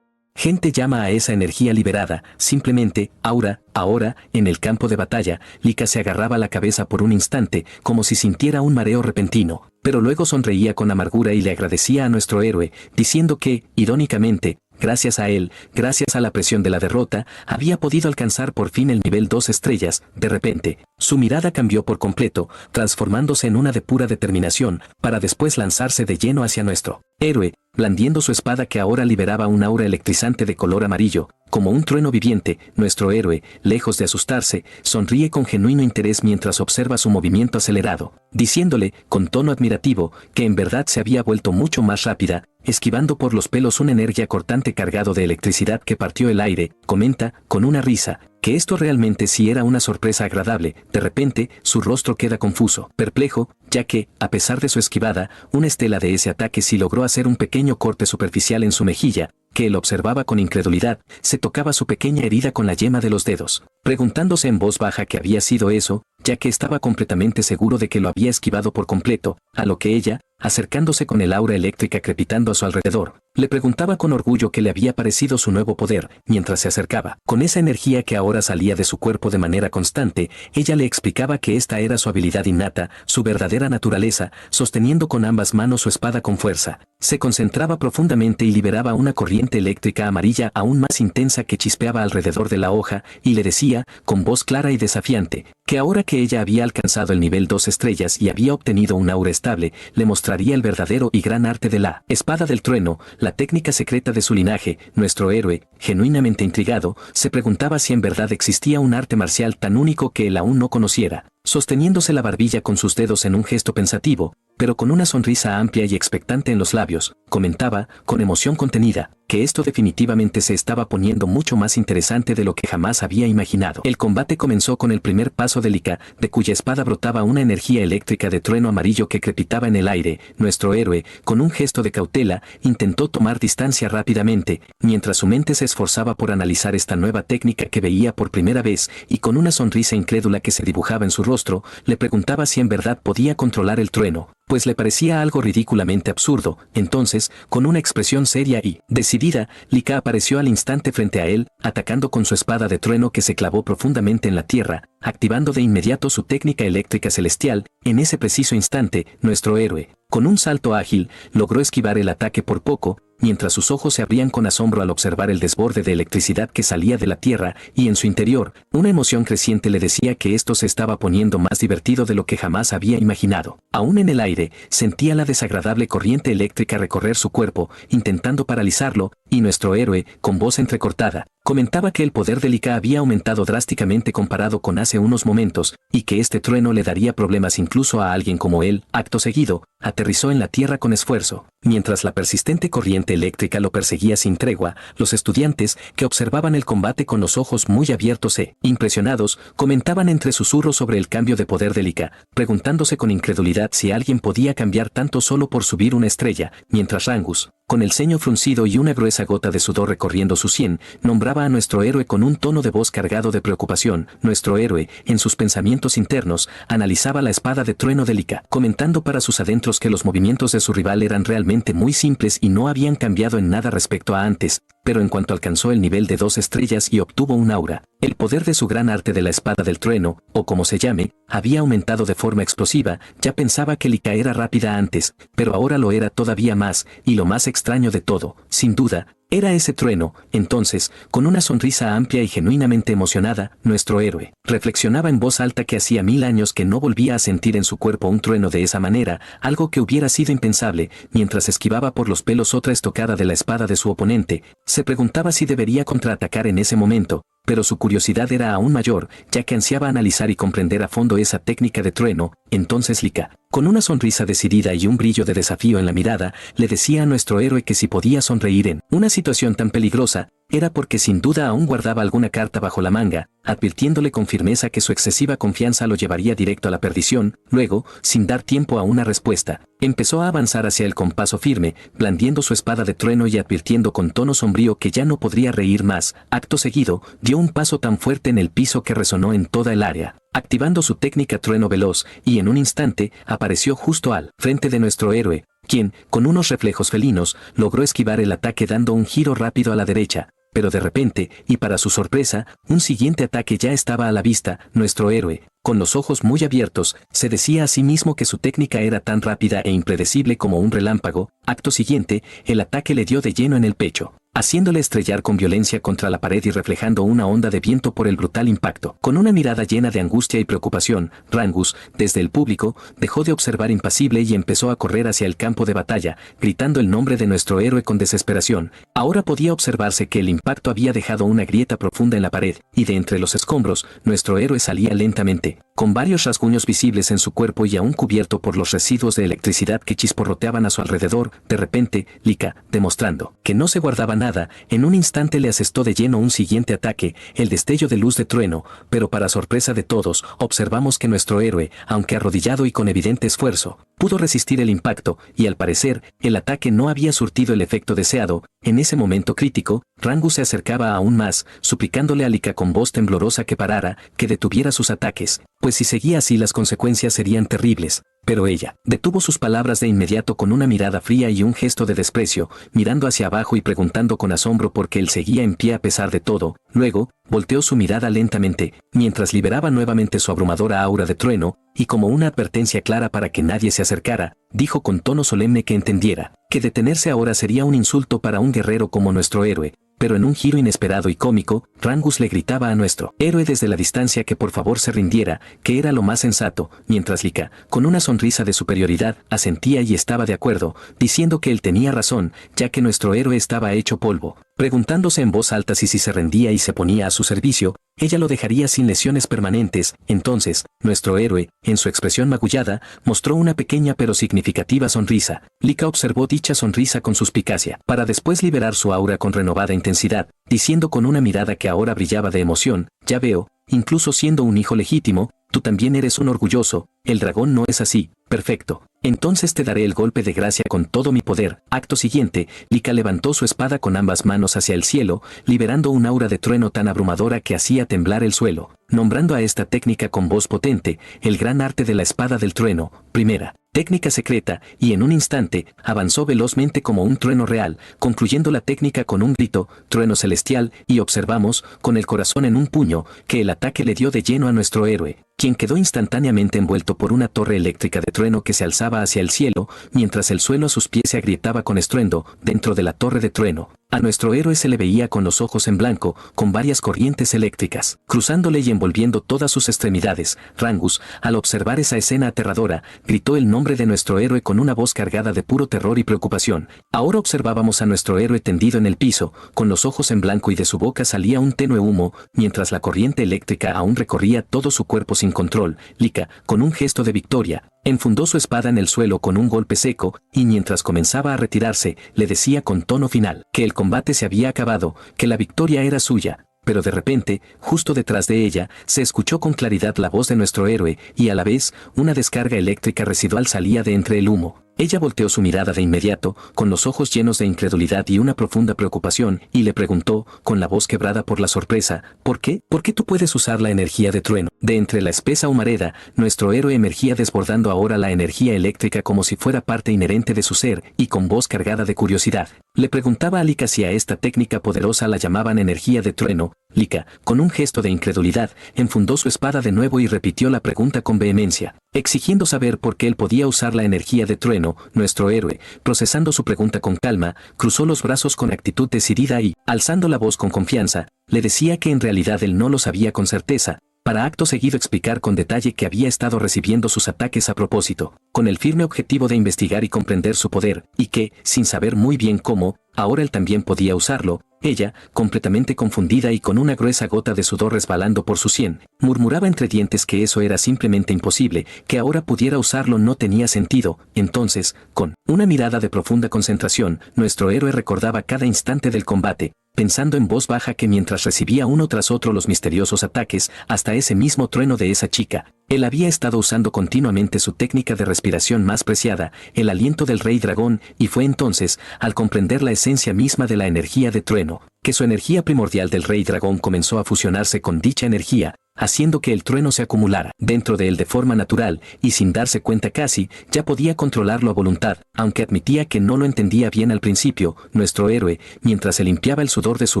gente llama a esa energía liberada, simplemente, aura. Ahora, en el campo de batalla, Lika se agarraba la cabeza por un instante, como si sintiera un mareo repentino, pero luego sonreía con amargura y le agradecía a nuestro héroe, diciendo que, irónicamente, gracias a él, gracias a la presión de la derrota, había podido alcanzar por fin el nivel 2 estrellas. De repente, su mirada cambió por completo, transformándose en una de pura determinación, para después lanzarse de lleno hacia nuestro héroe, blandiendo su espada que ahora liberaba un aura electrizante de color amarillo. Como un trueno viviente, nuestro héroe, lejos de asustarse, sonríe con genuino interés mientras observa su movimiento acelerado, diciéndole, con tono admirativo, que en verdad se había vuelto mucho más rápida, esquivando por los pelos una energía cortante cargado de electricidad que partió el aire. Comenta, con una risa, que esto realmente sí era una sorpresa agradable. De repente, su rostro queda confuso, perplejo, ya que, a pesar de su esquivada, una estela de ese ataque sí logró hacer un pequeño corte superficial en su mejilla, que él observaba con incredulidad. Se tocaba su pequeña herida con la yema de los dedos, preguntándose en voz baja qué había sido eso, ya que estaba completamente seguro de que lo había esquivado por completo, a lo que ella, acercándose con el aura eléctrica crepitando a su alrededor, le preguntaba con orgullo qué le había parecido su nuevo poder. Mientras se acercaba, con esa energía que ahora salía de su cuerpo de manera constante, ella le explicaba que esta era su habilidad innata, su verdadera naturaleza. Sosteniendo con ambas manos su espada con fuerza, se concentraba profundamente y liberaba una corriente eléctrica amarilla aún más intensa que chispeaba alrededor de la hoja, y le decía, con voz clara y desafiante, que ahora que ella había alcanzado el nivel 2 estrellas y había obtenido un aura estable, le mostraría el verdadero y gran arte de la espada del trueno, la técnica secreta de su linaje. Nuestro héroe, genuinamente intrigado, se preguntaba si en verdad existía un arte marcial tan único que él aún no conociera. Sosteniéndose la barbilla con sus dedos en un gesto pensativo, pero con una sonrisa amplia y expectante en los labios, comentaba, con emoción contenida, que esto definitivamente se estaba poniendo mucho más interesante de lo que jamás había imaginado. El combate comenzó con el primer paso de Lika, de cuya espada brotaba una energía eléctrica de trueno amarillo que crepitaba en el aire. Nuestro héroe, con un gesto de cautela, intentó tomar distancia rápidamente, mientras su mente se esforzaba por analizar esta nueva técnica que veía por primera vez, y con una sonrisa incrédula que se dibujaba en su rostro, le preguntaba si en verdad podía controlar el trueno, pues le parecía algo ridículamente absurdo. Entonces, con una expresión seria y decidida, Lika apareció al instante frente a él, atacando con su espada de trueno que se clavó profundamente en la tierra, activando de inmediato su técnica eléctrica celestial. En ese preciso instante, nuestro héroe, con un salto ágil, logró esquivar el ataque por poco, mientras sus ojos se abrían con asombro al observar el desborde de electricidad que salía de la tierra, y en su interior, una emoción creciente le decía que esto se estaba poniendo más divertido de lo que jamás había imaginado. Aún en el aire, sentía la desagradable corriente eléctrica recorrer su cuerpo, intentando paralizarlo, y nuestro héroe, con voz entrecortada, comentaba que el poder de Lika había aumentado drásticamente comparado con hace unos momentos, y que este trueno le daría problemas incluso a alguien como él. Acto seguido, aterrizó en la tierra con esfuerzo. Mientras la persistente corriente eléctrica lo perseguía sin tregua, los estudiantes, que observaban el combate con los ojos muy abiertos e impresionados, comentaban entre susurros sobre el cambio de poder de Lika, preguntándose con incredulidad si alguien podía cambiar tanto solo por subir una estrella, mientras Rangus, con el ceño fruncido y una gruesa gota de sudor recorriendo su sien, nombraba a nuestro héroe con un tono de voz cargado de preocupación. Nuestro héroe, en sus pensamientos internos, analizaba la espada de trueno de Lika, comentando para sus adentros que los movimientos de su rival eran realmente muy simples y no habían cambiado en nada respecto a antes, pero en cuanto alcanzó el nivel de 2 estrellas y obtuvo un aura, el poder de su gran arte de la espada del trueno, o como se llame, había aumentado de forma explosiva. Ya pensaba que Lika era rápida antes, pero ahora lo era todavía más, y lo más extraño de todo, sin duda, era ese trueno. Entonces, con una sonrisa amplia y genuinamente emocionada, nuestro héroe reflexionaba en voz alta que hacía 1000 años que no volvía a sentir en su cuerpo un trueno de esa manera, algo que hubiera sido impensable. Mientras esquivaba por los pelos otra estocada de la espada de su oponente, se preguntaba si debería contraatacar en ese momento, pero su curiosidad era aún mayor, ya que ansiaba analizar y comprender a fondo esa técnica de trueno. Entonces Lika, con una sonrisa decidida y un brillo de desafío en la mirada, le decía a nuestro héroe que si podía sonreír en una situación tan peligrosa, era porque sin duda aún guardaba alguna carta bajo la manga, advirtiéndole con firmeza que su excesiva confianza lo llevaría directo a la perdición. Luego, sin dar tiempo a una respuesta, empezó a avanzar hacia él con paso firme, blandiendo su espada de trueno y advirtiendo con tono sombrío que ya no podría reír más. Acto seguido, dio un paso tan fuerte en el piso que resonó en toda el área, activando su técnica trueno veloz, y en un instante, apareció justo al frente de nuestro héroe, quien, con unos reflejos felinos, logró esquivar el ataque dando un giro rápido a la derecha. Pero de repente, y para su sorpresa, un siguiente ataque ya estaba a la vista. Nuestro héroe, con los ojos muy abiertos, se decía a sí mismo que su técnica era tan rápida e impredecible como un relámpago. Acto siguiente, el ataque le dio de lleno en el pecho, haciéndole estrellar con violencia contra la pared y reflejando una onda de viento por el brutal impacto. Con una mirada llena de angustia y preocupación, Rangus, desde el público, dejó de observar impasible y empezó a correr hacia el campo de batalla, gritando el nombre de nuestro héroe con desesperación. Ahora podía observarse que el impacto había dejado una grieta profunda en la pared, y de entre los escombros, nuestro héroe salía lentamente, con varios rasguños visibles en su cuerpo y aún cubierto por los residuos de electricidad que chisporroteaban a su alrededor. De repente, Lika, demostrando que no se guardaba nada, en un instante le asestó de lleno un siguiente ataque, el destello de luz de trueno, pero para sorpresa de todos, observamos que nuestro héroe, aunque arrodillado y con evidente esfuerzo, pudo resistir el impacto, y al parecer, el ataque no había surtido el efecto deseado. En ese momento crítico, Rangus se acercaba aún más, suplicándole a Lika con voz temblorosa que parara, que detuviera sus ataques, pues si seguía así las consecuencias serían terribles. Pero ella detuvo sus palabras de inmediato con una mirada fría y un gesto de desprecio, mirando hacia abajo y preguntando con asombro por qué él seguía en pie a pesar de todo. Luego, volteó su mirada lentamente, mientras liberaba nuevamente su abrumadora aura de trueno, y como una advertencia clara para que nadie se acercara, dijo con tono solemne que entendiera, que detenerse ahora sería un insulto para un guerrero como nuestro héroe. Pero en un giro inesperado y cómico, Rangus le gritaba a nuestro héroe desde la distancia que por favor se rindiera, que era lo más sensato, mientras Lika, con una sonrisa de superioridad, asentía y estaba de acuerdo, diciendo que él tenía razón, ya que nuestro héroe estaba hecho polvo. Preguntándose en voz alta si se rendía y se ponía a su servicio, ella lo dejaría sin lesiones permanentes. Entonces, nuestro héroe, en su expresión magullada, mostró una pequeña pero significativa sonrisa. Lika observó dicha sonrisa con suspicacia, para después liberar su aura con renovada intensidad, diciendo con una mirada que ahora brillaba de emoción, ya veo, incluso siendo un hijo legítimo, tú también eres un orgulloso, el dragón no es así. Perfecto. Entonces te daré el golpe de gracia con todo mi poder. Acto siguiente, Lika levantó su espada con ambas manos hacia el cielo, liberando un aura de trueno tan abrumadora que hacía temblar el suelo, nombrando a esta técnica con voz potente, el gran arte de la espada del trueno, primera técnica secreta, y en un instante, avanzó velozmente como un trueno real, concluyendo la técnica con un grito, trueno celestial, y observamos, con el corazón en un puño, que el ataque le dio de lleno a nuestro héroe, quien quedó instantáneamente envuelto por una torre eléctrica de trueno que se alzaba hacia el cielo, mientras el suelo a sus pies se agrietaba con estruendo. Dentro de la torre de trueno, a nuestro héroe se le veía con los ojos en blanco, con varias corrientes eléctricas, cruzándole y envolviendo todas sus extremidades. Rangus, al observar esa escena aterradora, gritó el nombre de nuestro héroe con una voz cargada de puro terror y preocupación. Ahora observábamos a nuestro héroe tendido en el piso, con los ojos en blanco y de su boca salía un tenue humo, mientras la corriente eléctrica aún recorría todo su cuerpo sin control. Lika, con un gesto de victoria, enfundó su espada en el suelo con un golpe seco, y mientras comenzaba a retirarse, le decía con tono final que el combate se había acabado, que la victoria era suya. Pero de repente, justo detrás de ella, se escuchó con claridad la voz de nuestro héroe, y a la vez, una descarga eléctrica residual salía de entre el humo. Ella volteó su mirada de inmediato, con los ojos llenos de incredulidad y una profunda preocupación, y le preguntó, con la voz quebrada por la sorpresa, ¿por qué? ¿Por qué tú puedes usar la energía de trueno? De entre la espesa humareda, nuestro héroe emergía desbordando ahora la energía eléctrica como si fuera parte inherente de su ser, y con voz cargada de curiosidad, le preguntaba a Lika si a esta técnica poderosa la llamaban energía de trueno. Lika, con un gesto de incredulidad, enfundó su espada de nuevo y repitió la pregunta con vehemencia, exigiendo saber por qué él podía usar la energía de trueno. Nuestro héroe, procesando su pregunta con calma, cruzó los brazos con actitud decidida y, alzando la voz con confianza, le decía que en realidad él no lo sabía con certeza, para acto seguido explicar con detalle que había estado recibiendo sus ataques a propósito, con el firme objetivo de investigar y comprender su poder, y que, sin saber muy bien cómo, ahora él también podía usarlo. Ella, completamente confundida y con una gruesa gota de sudor resbalando por su sien, murmuraba entre dientes que eso era simplemente imposible, que ahora pudiera usarlo no tenía sentido. Entonces, con una mirada de profunda concentración, nuestro héroe recordaba cada instante del combate, pensando en voz baja que mientras recibía uno tras otro los misteriosos ataques, hasta ese mismo trueno de esa chica, él había estado usando continuamente su técnica de respiración más preciada, el aliento del rey dragón, y fue entonces, al comprender la esencia misma de la energía de trueno, que su energía primordial del rey dragón comenzó a fusionarse con dicha energía, haciendo que el trueno se acumulara dentro de él de forma natural, y sin darse cuenta casi, ya podía controlarlo a voluntad, aunque admitía que no lo entendía bien al principio. Nuestro héroe, mientras se limpiaba el sudor de su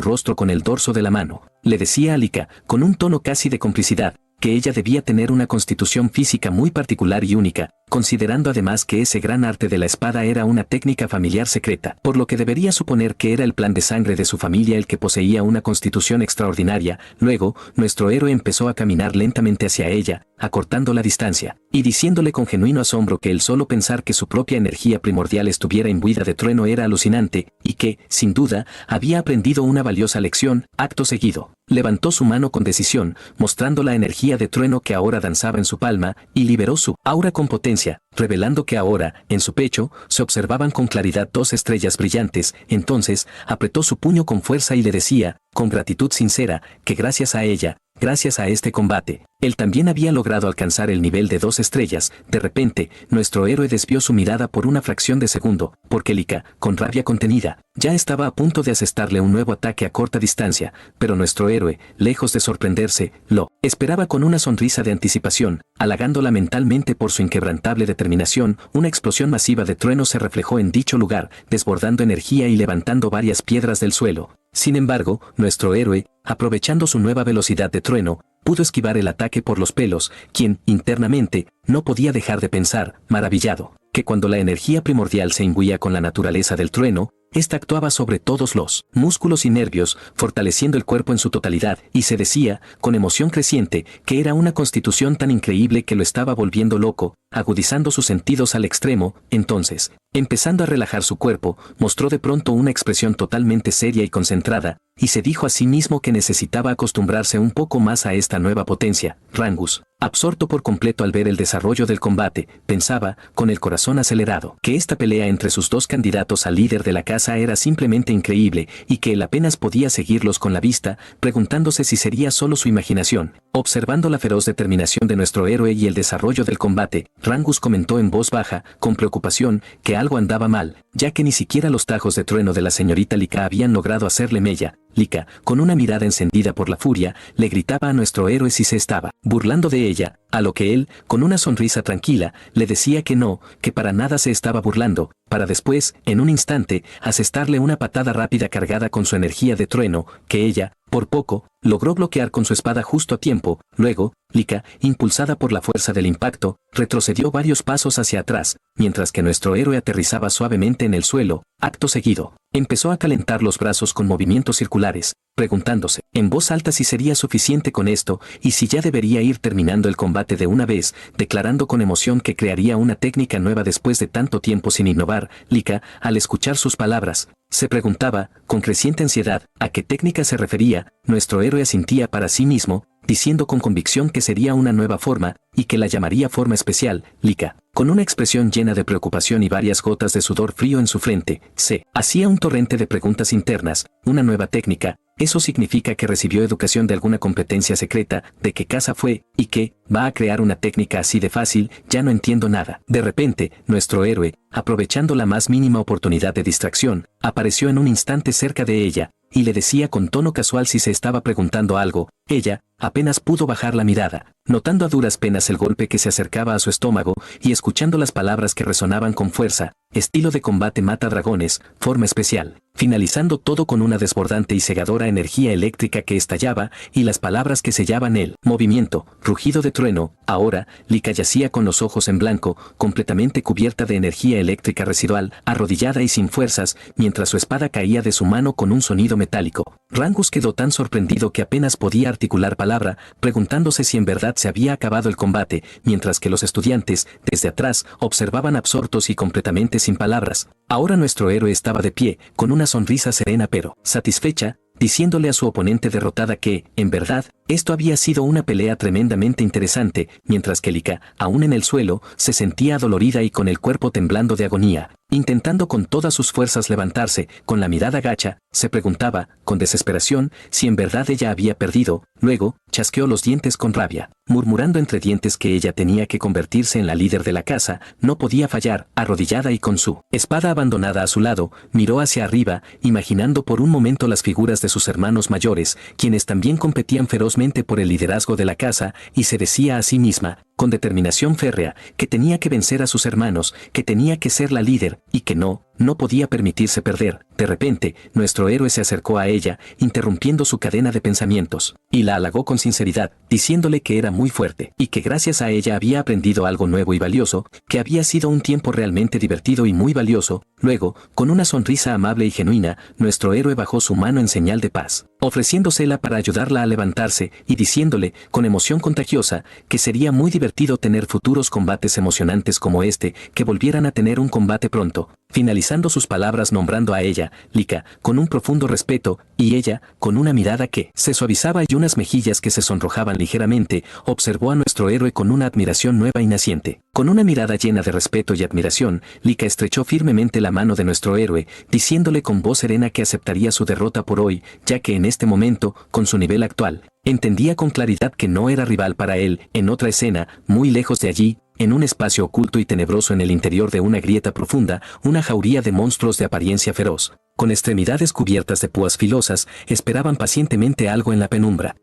rostro con el dorso de la mano, le decía a Lika, con un tono casi de complicidad, que ella debía tener una constitución física muy particular y única, considerando además que ese gran arte de la espada era una técnica familiar secreta, por lo que debería suponer que era el plan de sangre de su familia el que poseía una constitución extraordinaria. Luego, nuestro héroe empezó a caminar lentamente hacia ella, acortando la distancia, y diciéndole con genuino asombro que el solo pensar que su propia energía primordial estuviera imbuida de trueno era alucinante, y que, sin duda, había aprendido una valiosa lección. Acto seguido, levantó su mano con decisión, mostrando la energía de trueno que ahora danzaba en su palma, y liberó su aura con potencia, revelando que ahora, en su pecho, se observaban con claridad 2 estrellas brillantes. Entonces, apretó su puño con fuerza y le decía, con gratitud sincera, que gracias a ella, gracias a este combate, él también había logrado alcanzar el nivel de 2 estrellas. De repente, nuestro héroe desvió su mirada por una fracción de segundo, porque Lika, con rabia contenida, ya estaba a punto de asestarle un nuevo ataque a corta distancia, pero nuestro héroe, lejos de sorprenderse, lo esperaba con una sonrisa de anticipación, halagándola mentalmente por su inquebrantable determinación. Una explosión masiva de trueno se reflejó en dicho lugar, desbordando energía y levantando varias piedras del suelo. Sin embargo, nuestro héroe, aprovechando su nueva velocidad de trueno, pudo esquivar el ataque por los pelos, quien, internamente, no podía dejar de pensar, maravillado, que cuando la energía primordial se imbuía con la naturaleza del trueno, esta actuaba sobre todos los músculos y nervios, fortaleciendo el cuerpo en su totalidad, y se decía, con emoción creciente, que era una constitución tan increíble que lo estaba volviendo loco, agudizando sus sentidos al extremo. Entonces, empezando a relajar su cuerpo, mostró de pronto una expresión totalmente seria y concentrada, y se dijo a sí mismo que necesitaba acostumbrarse un poco más a esta nueva potencia. Rangus, absorto por completo al ver el desarrollo del combate, pensaba, con el corazón acelerado, que esta pelea entre sus 2 candidatos al líder de la casa era simplemente increíble, y que él apenas podía seguirlos con la vista, preguntándose si sería solo su imaginación. Observando la feroz determinación de nuestro héroe y el desarrollo del combate, Rangus comentó en voz baja, con preocupación, que algo andaba mal, ya que ni siquiera los tajos de trueno de la señorita Lika habían logrado hacerle mella. Lika, con una mirada encendida por la furia, le gritaba a nuestro héroe si se estaba burlando de ella, a lo que él, con una sonrisa tranquila, le decía que no, que para nada se estaba burlando, para después, en un instante, asestarle una patada rápida cargada con su energía de trueno, que ella, por poco, logró bloquear con su espada justo a tiempo. Luego, Lika, impulsada por la fuerza del impacto, retrocedió varios pasos hacia atrás, mientras que nuestro héroe aterrizaba suavemente en el suelo. Acto seguido, empezó a calentar los brazos con movimientos circulares, preguntándose en voz alta si sería suficiente con esto y si ya debería ir terminando el combate de una vez, declarando con emoción que crearía una técnica nueva después de tanto tiempo sin innovar. Lika, al escuchar sus palabras, se preguntaba, con creciente ansiedad, a qué técnica se refería. Nuestro héroe asintía para sí mismo, diciendo con convicción que sería una nueva forma, y que la llamaría forma especial. Lika, con una expresión llena de preocupación y varias gotas de sudor frío en su frente, se hacía un torrente de preguntas internas. Una nueva técnica, ¿eso significa que recibió educación de alguna competencia secreta? ¿De qué casa fue? ¿Y qué? ¿Va a crear una técnica así de fácil? Ya no entiendo nada. De repente, nuestro héroe, aprovechando la más mínima oportunidad de distracción, apareció en un instante cerca de ella, y le decía con tono casual si se estaba preguntando algo. Ella, apenas pudo bajar la mirada, notando a duras penas el golpe que se acercaba a su estómago, y escuchando las palabras que resonaban con fuerza: estilo de combate mata dragones, forma especial, finalizando todo con una desbordante y cegadora energía eléctrica que estallaba, y las palabras que sellaban el movimiento, rugido de trueno. Ahora, Lika yacía con los ojos en blanco, completamente cubierta de energía eléctrica residual, arrodillada y sin fuerzas, mientras su espada caía de su mano con un sonido metálico. Rangus quedó tan sorprendido que apenas podía articular palabra, preguntándose si en verdad se había acabado el combate, mientras que los estudiantes, desde atrás, observaban absortos y completamente sin palabras. Ahora nuestro héroe estaba de pie, con una sonrisa serena pero satisfecha, diciéndole a su oponente derrotada que, en verdad, esto había sido una pelea tremendamente interesante, mientras que Lika, aún en el suelo, se sentía adolorida y con el cuerpo temblando de agonía. Intentando con todas sus fuerzas levantarse, con la mirada gacha, se preguntaba, con desesperación, si en verdad ella había perdido. Luego, chasqueó los dientes con rabia, murmurando entre dientes que ella tenía que convertirse en la líder de la casa, no podía fallar. Arrodillada y con su espada abandonada a su lado, miró hacia arriba, imaginando por un momento las figuras de sus hermanos mayores, quienes también competían ferozmente por el liderazgo de la casa, y se decía a sí misma, con determinación férrea, que tenía que vencer a sus hermanos, que tenía que ser la líder, y que no no podía permitirse perder. De repente, nuestro héroe se acercó a ella, interrumpiendo su cadena de pensamientos, y la halagó con sinceridad, diciéndole que era muy fuerte, y que gracias a ella había aprendido algo nuevo y valioso, que había sido un tiempo realmente divertido y muy valioso. Luego, con una sonrisa amable y genuina, nuestro héroe bajó su mano en señal de paz, ofreciéndosela para ayudarla a levantarse, y diciéndole, con emoción contagiosa, que sería muy divertido tener futuros combates emocionantes como este, que volvieran a tener un combate pronto, finalizando sus palabras nombrando a ella, Lika, con un profundo respeto, y ella, con una mirada que se suavizaba y unas mejillas que se sonrojaban ligeramente, observó a nuestro héroe con una admiración nueva y naciente. Con una mirada llena de respeto y admiración, Lika estrechó firmemente la mano de nuestro héroe, diciéndole con voz serena que aceptaría su derrota por hoy, ya que en este momento, con su nivel actual, entendía con claridad que no era rival para él. En otra escena, muy lejos de allí, en un espacio oculto y tenebroso en el interior de una grieta profunda, una jauría de monstruos de apariencia feroz, con extremidades cubiertas de púas filosas, esperaban pacientemente algo en la penumbra.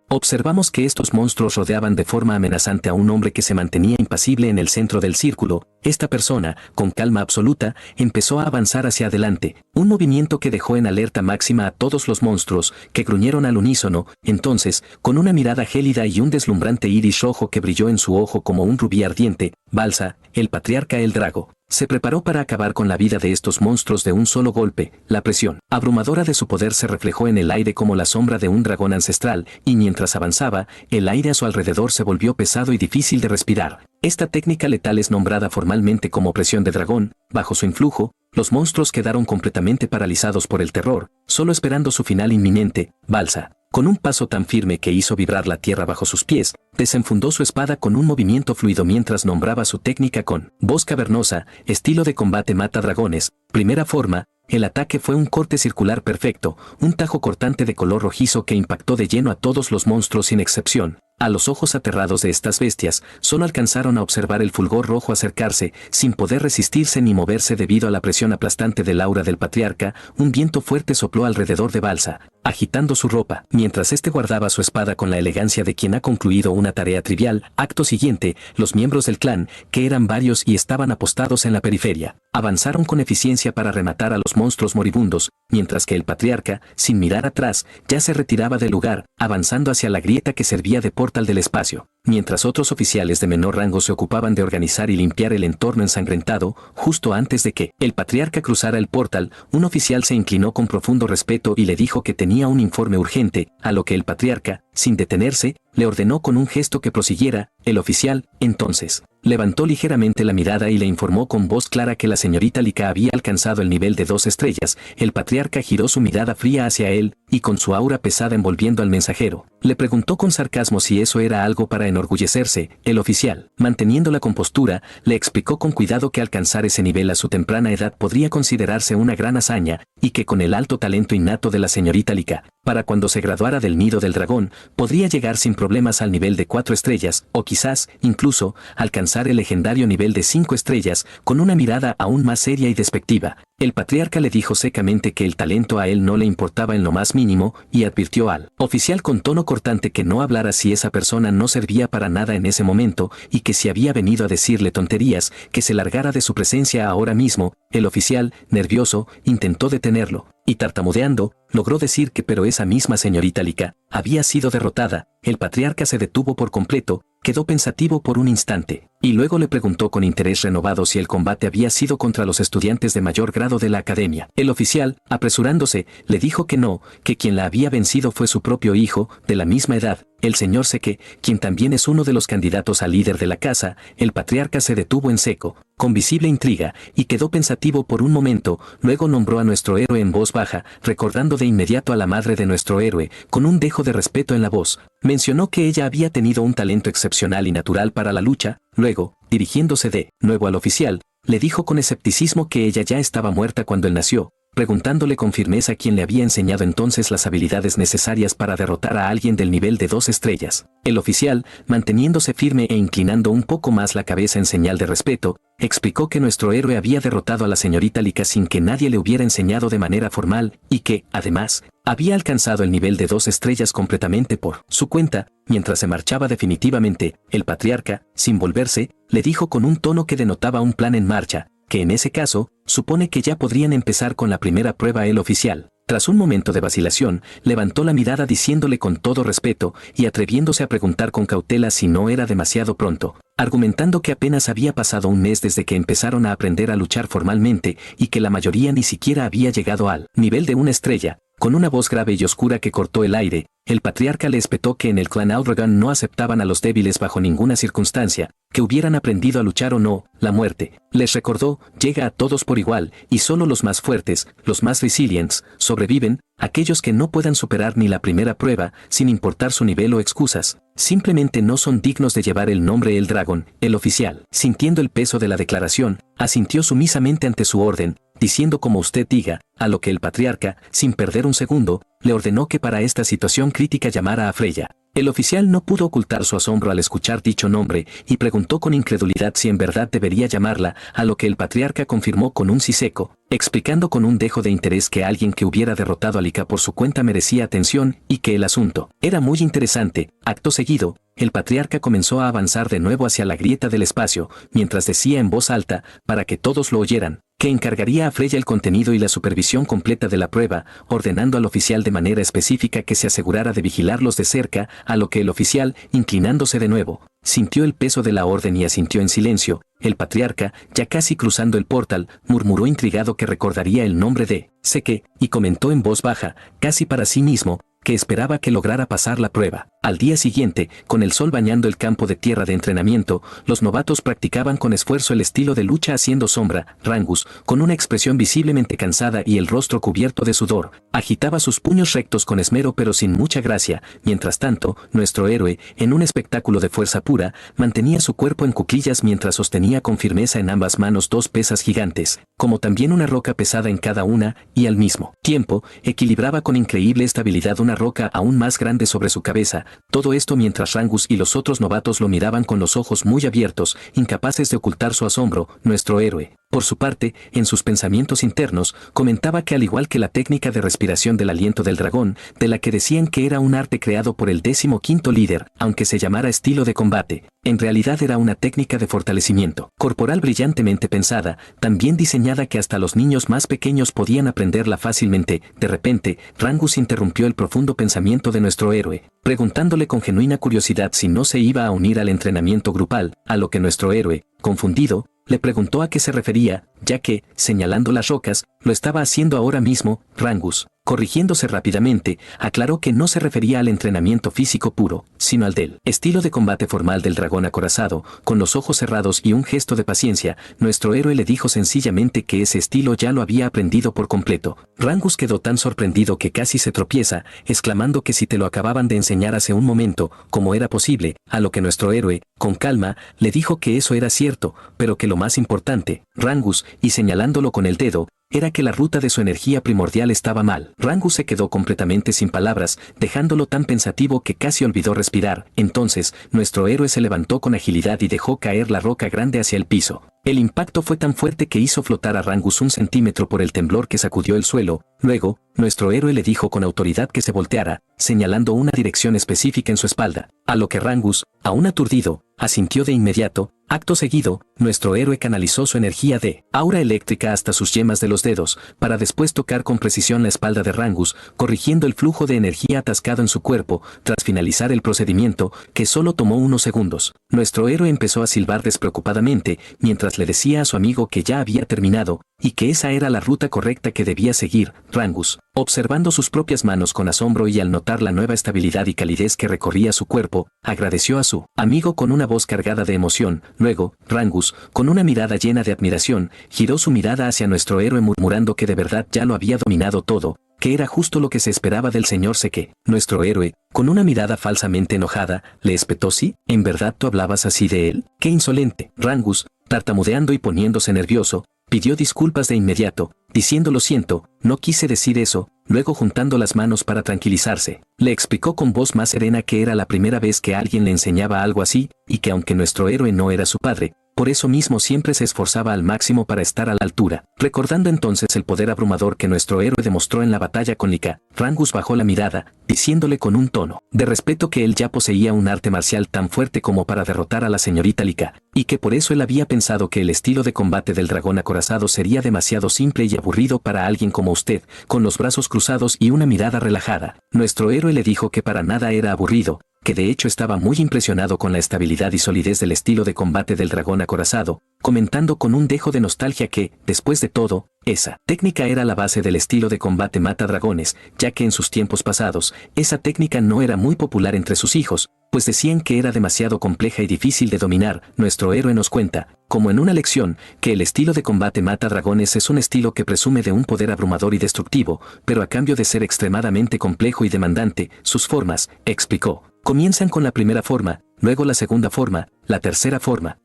Observamos que estos monstruos rodeaban de forma amenazante a un hombre que se mantenía impasible en el centro del círculo. Esta persona, con calma absoluta, empezó a avanzar hacia adelante, un movimiento que dejó en alerta máxima a todos los monstruos, que gruñeron al unísono. Entonces, con una mirada gélida y un deslumbrante iris rojo que brilló en su ojo como un rubí ardiente, Balsa, el patriarca el Drago, se preparó para acabar con la vida de estos monstruos de un solo golpe. La presión abrumadora de su poder se reflejó en el aire como la sombra de un dragón ancestral, y mientras avanzaba, el aire a su alrededor se volvió pesado y difícil de respirar. Esta técnica letal es nombrada formalmente como presión de dragón. Bajo su influjo, los monstruos quedaron completamente paralizados por el terror, solo esperando su final inminente. Balsa, con un paso tan firme que hizo vibrar la tierra bajo sus pies, desenfundó su espada con un movimiento fluido mientras nombraba su técnica con voz cavernosa, estilo de combate mata dragones. Primera forma, el ataque fue un corte circular perfecto, un tajo cortante de color rojizo que impactó de lleno a todos los monstruos sin excepción. A los ojos aterrados de estas bestias, solo alcanzaron a observar el fulgor rojo acercarse, sin poder resistirse ni moverse debido a la presión aplastante del aura del patriarca. Un viento fuerte sopló alrededor de Balsa, agitando su ropa, mientras este guardaba su espada con la elegancia de quien ha concluido una tarea trivial. Acto siguiente, los miembros del clan, que eran varios y estaban apostados en la periferia, avanzaron con eficiencia para rematar a los monstruos moribundos, mientras que el patriarca, sin mirar atrás, ya se retiraba del lugar, avanzando hacia la grieta que servía de portal del espacio. Mientras otros oficiales de menor rango se ocupaban de organizar y limpiar el entorno ensangrentado, justo antes de que el patriarca cruzara el portal, un oficial se inclinó con profundo respeto y le dijo que tenía un informe urgente, a lo que el patriarca, sin detenerse, le ordenó con un gesto que prosiguiera. El oficial, entonces, levantó ligeramente la mirada y le informó con voz clara que la señorita Lika había alcanzado el nivel de 2 estrellas. El patriarca giró su mirada fría hacia él, y con su aura pesada envolviendo al mensajero, le preguntó con sarcasmo si eso era algo para enorgullecerse. El oficial, manteniendo la compostura, le explicó con cuidado que alcanzar ese nivel a su temprana edad podría considerarse una gran hazaña, y que con el alto talento innato de la señorita Lika, para cuando se graduara del nido del dragón, podría llegar sin problemas al nivel de 4 estrellas, o quizás, incluso, alcanzar el legendario nivel de 5 estrellas. Con una mirada aún más seria y despectiva, el patriarca le dijo secamente que el talento a él no le importaba en lo más mínimo, y advirtió al oficial con tono cortante que no hablara si esa persona no servía para nada en ese momento, y que si había venido a decirle tonterías, que se largara de su presencia ahora mismo. El oficial, nervioso, intentó detenerlo, y tartamudeando, logró decir que pero esa misma señorita Lika había sido derrotada. El patriarca se detuvo por completo, quedó pensativo por un instante, y luego le preguntó con interés renovado si el combate había sido contra los estudiantes de mayor grado de la academia. El oficial, apresurándose, le dijo que no, que quien la había vencido fue su propio hijo, de la misma edad, el señor Seke, quien también es uno de los candidatos a líder de la casa. El patriarca se detuvo en seco, con visible intriga, y quedó pensativo por un momento. Luego nombró a nuestro héroe en voz baja, recordando de inmediato a la madre de nuestro héroe, con un dejo de respeto en la voz. Mencionó que ella había tenido un talento excepcional y natural para la lucha. Luego, dirigiéndose de nuevo al oficial, le dijo con escepticismo que ella ya estaba muerta cuando él nació, preguntándole con firmeza quién le había enseñado entonces las habilidades necesarias para derrotar a alguien del nivel de 2 estrellas. El oficial, manteniéndose firme e inclinando un poco más la cabeza en señal de respeto, explicó que nuestro héroe había derrotado a la señorita Lika sin que nadie le hubiera enseñado de manera formal, y que, además, había alcanzado el nivel de 2 estrellas completamente por su cuenta. Mientras se marchaba definitivamente, el patriarca, sin volverse, le dijo con un tono que denotaba un plan en marcha: que en ese caso, supone que ya podrían empezar con la primera prueba el oficial. Tras un momento de vacilación, levantó la mirada diciéndole con todo respeto y atreviéndose a preguntar con cautela si no era demasiado pronto, argumentando que apenas había pasado un mes desde que empezaron a aprender a luchar formalmente y que la mayoría ni siquiera había llegado al nivel de una estrella. Con una voz grave y oscura que cortó el aire, el patriarca le espetó que en el clan Outrigger no aceptaban a los débiles bajo ninguna circunstancia, que hubieran aprendido a luchar o no. La muerte, les recordó, llega a todos por igual, y solo los más fuertes, los más resilientes, sobreviven. Aquellos que no puedan superar ni la primera prueba, sin importar su nivel o excusas, simplemente no son dignos de llevar el nombre El Dragón. El oficial, sintiendo el peso de la declaración, asintió sumisamente ante su orden, diciendo como usted diga, a lo que el patriarca, sin perder un segundo, le ordenó que para esta situación crítica llamara a Freya. El oficial no pudo ocultar su asombro al escuchar dicho nombre y preguntó con incredulidad si en verdad debería llamarla, a lo que el patriarca confirmó con un sí seco, explicando con un dejo de interés que alguien que hubiera derrotado a Lika por su cuenta merecía atención y que el asunto era muy interesante. Acto seguido, el patriarca comenzó a avanzar de nuevo hacia la grieta del espacio, mientras decía en voz alta, para que todos lo oyeran, que encargaría a Freya el contenido y la supervisión completa de la prueba, ordenando al oficial de manera específica que se asegurara de vigilarlos de cerca, a lo que el oficial, inclinándose de nuevo, sintió el peso de la orden y asintió en silencio. El patriarca, ya casi cruzando el portal, murmuró intrigado que recordaría el nombre de Seke, y comentó en voz baja, casi para sí mismo, que esperaba que lograra pasar la prueba. Al día siguiente, con el sol bañando el campo de tierra de entrenamiento, los novatos practicaban con esfuerzo el estilo de lucha haciendo sombra. Rangus, con una expresión visiblemente cansada y el rostro cubierto de sudor, agitaba sus puños rectos con esmero pero sin mucha gracia. Mientras tanto, nuestro héroe, en un espectáculo de fuerza pura, mantenía su cuerpo en cuclillas mientras sostenía con firmeza en ambas manos dos pesas gigantes, como también una roca pesada en cada una, y al mismo tiempo, equilibraba con increíble estabilidad una roca aún más grande sobre su cabeza. Todo esto mientras Rangus y los otros novatos lo miraban con los ojos muy abiertos, incapaces de ocultar su asombro. Nuestro héroe, por su parte, en sus pensamientos internos, comentaba que al igual que la técnica de respiración del aliento del dragón, de la que decían que era un arte creado por el 15º líder, aunque se llamara estilo de combate, en realidad era una técnica de fortalecimiento corporal brillantemente pensada, también diseñada que hasta los niños más pequeños podían aprenderla fácilmente. De repente, Rangus interrumpió el profundo pensamiento de nuestro héroe, preguntándole con genuina curiosidad si no se iba a unir al entrenamiento grupal, a lo que nuestro héroe, confundido, le preguntó a qué se refería, ya que, señalando las rocas, lo estaba haciendo ahora mismo. Rangus, corrigiéndose rápidamente, aclaró que no se refería al entrenamiento físico puro, sino al del estilo de combate formal del dragón acorazado. Con los ojos cerrados y un gesto de paciencia, nuestro héroe le dijo sencillamente que ese estilo ya lo había aprendido por completo. Rangus quedó tan sorprendido que casi se tropieza, exclamando que si te lo acababan de enseñar hace un momento, ¿cómo era posible? A lo que nuestro héroe, con calma, le dijo que eso era cierto, pero que lo más importante, Rangus, y señalándolo con el dedo, era que la ruta de su energía primordial estaba mal. Rangus se quedó completamente sin palabras, dejándolo tan pensativo que casi olvidó respirar. Entonces, nuestro héroe se levantó con agilidad y dejó caer la roca grande hacia el piso. El impacto fue tan fuerte que hizo flotar a Rangus 1 centímetro por el temblor que sacudió el suelo. Luego, nuestro héroe le dijo con autoridad que se volteara, señalando una dirección específica en su espalda, a lo que Rangus, aún aturdido, asintió de inmediato. Acto seguido, nuestro héroe canalizó su energía de aura eléctrica hasta sus yemas de los dedos, para después tocar con precisión la espalda de Rangus, corrigiendo el flujo de energía atascado en su cuerpo. Tras finalizar el procedimiento, que solo tomó unos segundos, nuestro héroe empezó a silbar despreocupadamente, mientras le decía a su amigo que ya había terminado, y que esa era la ruta correcta que debía seguir. Rangus, observando sus propias manos con asombro y al notar la nueva estabilidad y calidez que recorría su cuerpo, agradeció a su amigo con una voz cargada de emoción. Luego, Rangus, con una mirada llena de admiración, giró su mirada hacia nuestro héroe murmurando que de verdad ya lo había dominado todo, que era justo lo que se esperaba del señor Seke. Nuestro héroe, con una mirada falsamente enojada, le espetó: ¿sí? ¿En verdad tú hablabas así de él? ¡Qué insolente! Rangus, tartamudeando y poniéndose nervioso, pidió disculpas de inmediato, diciendo: lo siento, no quise decir eso. Luego, juntando las manos para tranquilizarse, le explicó con voz más serena que era la primera vez que alguien le enseñaba algo así, y que aunque nuestro héroe no era su padre, por eso mismo siempre se esforzaba al máximo para estar a la altura. Recordando entonces el poder abrumador que nuestro héroe demostró en la batalla con Lika, Rangus bajó la mirada, diciéndole con un tono de respeto que él ya poseía un arte marcial tan fuerte como para derrotar a la señorita Lika, y que por eso él había pensado que el estilo de combate del dragón acorazado sería demasiado simple y aburrido para alguien como usted, con los brazos cruzados y una mirada relajada. Nuestro héroe le dijo que para nada era aburrido, que de hecho estaba muy impresionado con la estabilidad y solidez del estilo de combate del dragón acorazado, comentando con un dejo de nostalgia que, después de todo, esa técnica era la base del estilo de combate mata dragones, ya que en sus tiempos pasados, esa técnica no era muy popular entre sus hijos, pues decían que era demasiado compleja y difícil de dominar. Nuestro héroe nos cuenta, como en una lección, que el estilo de combate mata dragones es un estilo que presume de un poder abrumador y destructivo, pero a cambio de ser extremadamente complejo y demandante, sus formas, explicó, comienzan con la primera forma, luego la segunda forma, la tercera forma,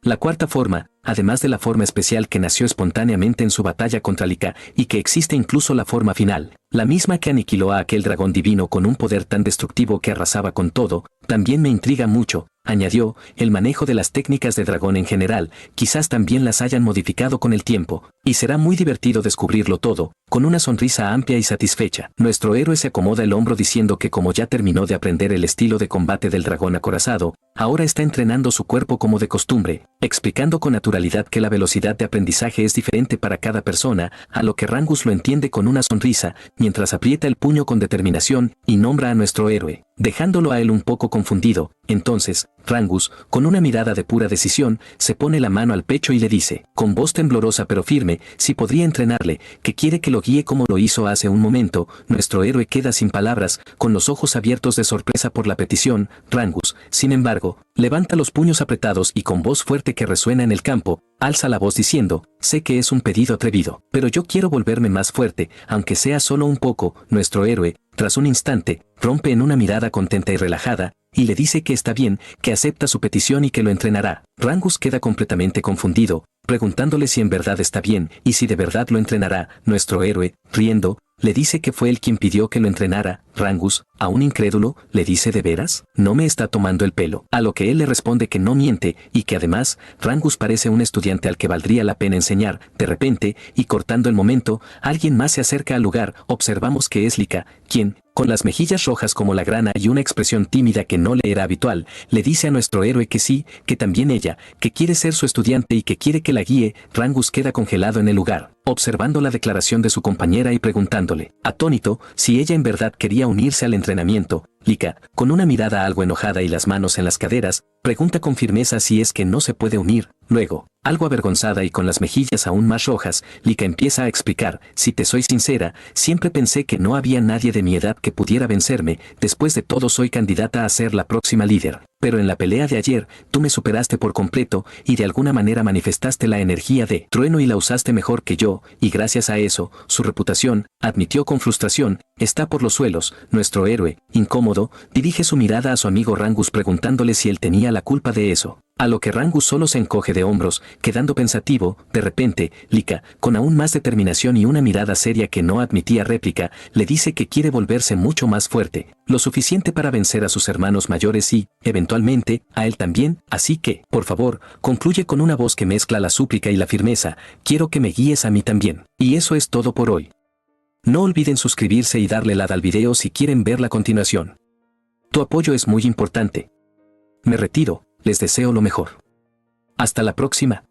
la cuarta forma, además de la forma especial que nació espontáneamente en su batalla contra Lika, y que existe incluso la forma final, la misma que aniquiló a aquel dragón divino con un poder tan destructivo que arrasaba con todo. También me intriga mucho, añadió, el manejo de las técnicas de dragón en general, quizás también las hayan modificado con el tiempo, y será muy divertido descubrirlo todo. Con una sonrisa amplia y satisfecha, nuestro héroe se acomoda el hombro diciendo que como ya terminó de aprender el estilo de combate del dragón acorazado, ahora está entrenando su cuerpo como de costumbre, explicando con naturalidad que la velocidad de aprendizaje es diferente para cada persona, a lo que Rangus lo entiende con una sonrisa, mientras aprieta el puño con determinación y nombra a nuestro héroe, dejándolo a él un poco confundido. Entonces, Rangus, con una mirada de pura decisión, se pone la mano al pecho y le dice, con voz temblorosa pero firme, si podría entrenarle, que quiere que lo guíe como lo hizo hace un momento. Nuestro héroe queda sin palabras, con los ojos abiertos de sorpresa por la petición. Rangus, sin embargo, levanta los puños apretados y con voz fuerte que resuena en el campo, alza la voz diciendo, sé que es un pedido atrevido, pero yo quiero volverme más fuerte, aunque sea solo un poco. Nuestro héroe, tras un instante, rompe en una mirada contenta y relajada, y le dice que está bien, que acepta su petición y que lo entrenará. Rangus queda completamente confundido, preguntándole si en verdad está bien y si de verdad lo entrenará. Nuestro héroe, riendo, le dice que fue él quien pidió que lo entrenara. Rangus, aún incrédulo, le dice ¿de veras? ¿No me está tomando el pelo? A lo que él le responde que no miente y que además, Rangus parece un estudiante al que valdría la pena enseñar. De repente, y cortando el momento, alguien más se acerca al lugar. Observamos que es Lika, quien, con las mejillas rojas como la grana y una expresión tímida que no le era habitual, le dice a nuestro héroe que sí, que también ella, que quiere ser su estudiante y que quiere que la guíe. Rangus queda congelado en el lugar, observando la declaración de su compañera y preguntándole, atónito, si ella en verdad quería unirse al entrenamiento. Lika, con una mirada algo enojada y las manos en las caderas, pregunta con firmeza si es que no se puede unir. Luego, algo avergonzada y con las mejillas aún más rojas, Lika empieza a explicar, si te soy sincera, siempre pensé que no había nadie de mi edad que pudiera vencerme. Después de todo soy candidata a ser la próxima líder. Pero en la pelea de ayer, tú me superaste por completo y de alguna manera manifestaste la energía de trueno y la usaste mejor que yo, y gracias a eso, su reputación, admitió con frustración, está por los suelos. Nuestro héroe, incómodo, dirige su mirada a su amigo Rangus preguntándole si él tenía la culpa de eso. A lo que Rangus solo se encoge de hombros, quedando pensativo. De repente, Lika, con aún más determinación y una mirada seria que no admitía réplica, le dice que quiere volverse mucho más fuerte, lo suficiente para vencer a sus hermanos mayores y, eventualmente, a él también. Así que, por favor, concluye con una voz que mezcla la súplica y la firmeza, quiero que me guíes a mí también. Y eso es todo por hoy. No olviden suscribirse y darle like al video si quieren ver la continuación. Tu apoyo es muy importante. Me retiro. Les deseo lo mejor. Hasta la próxima.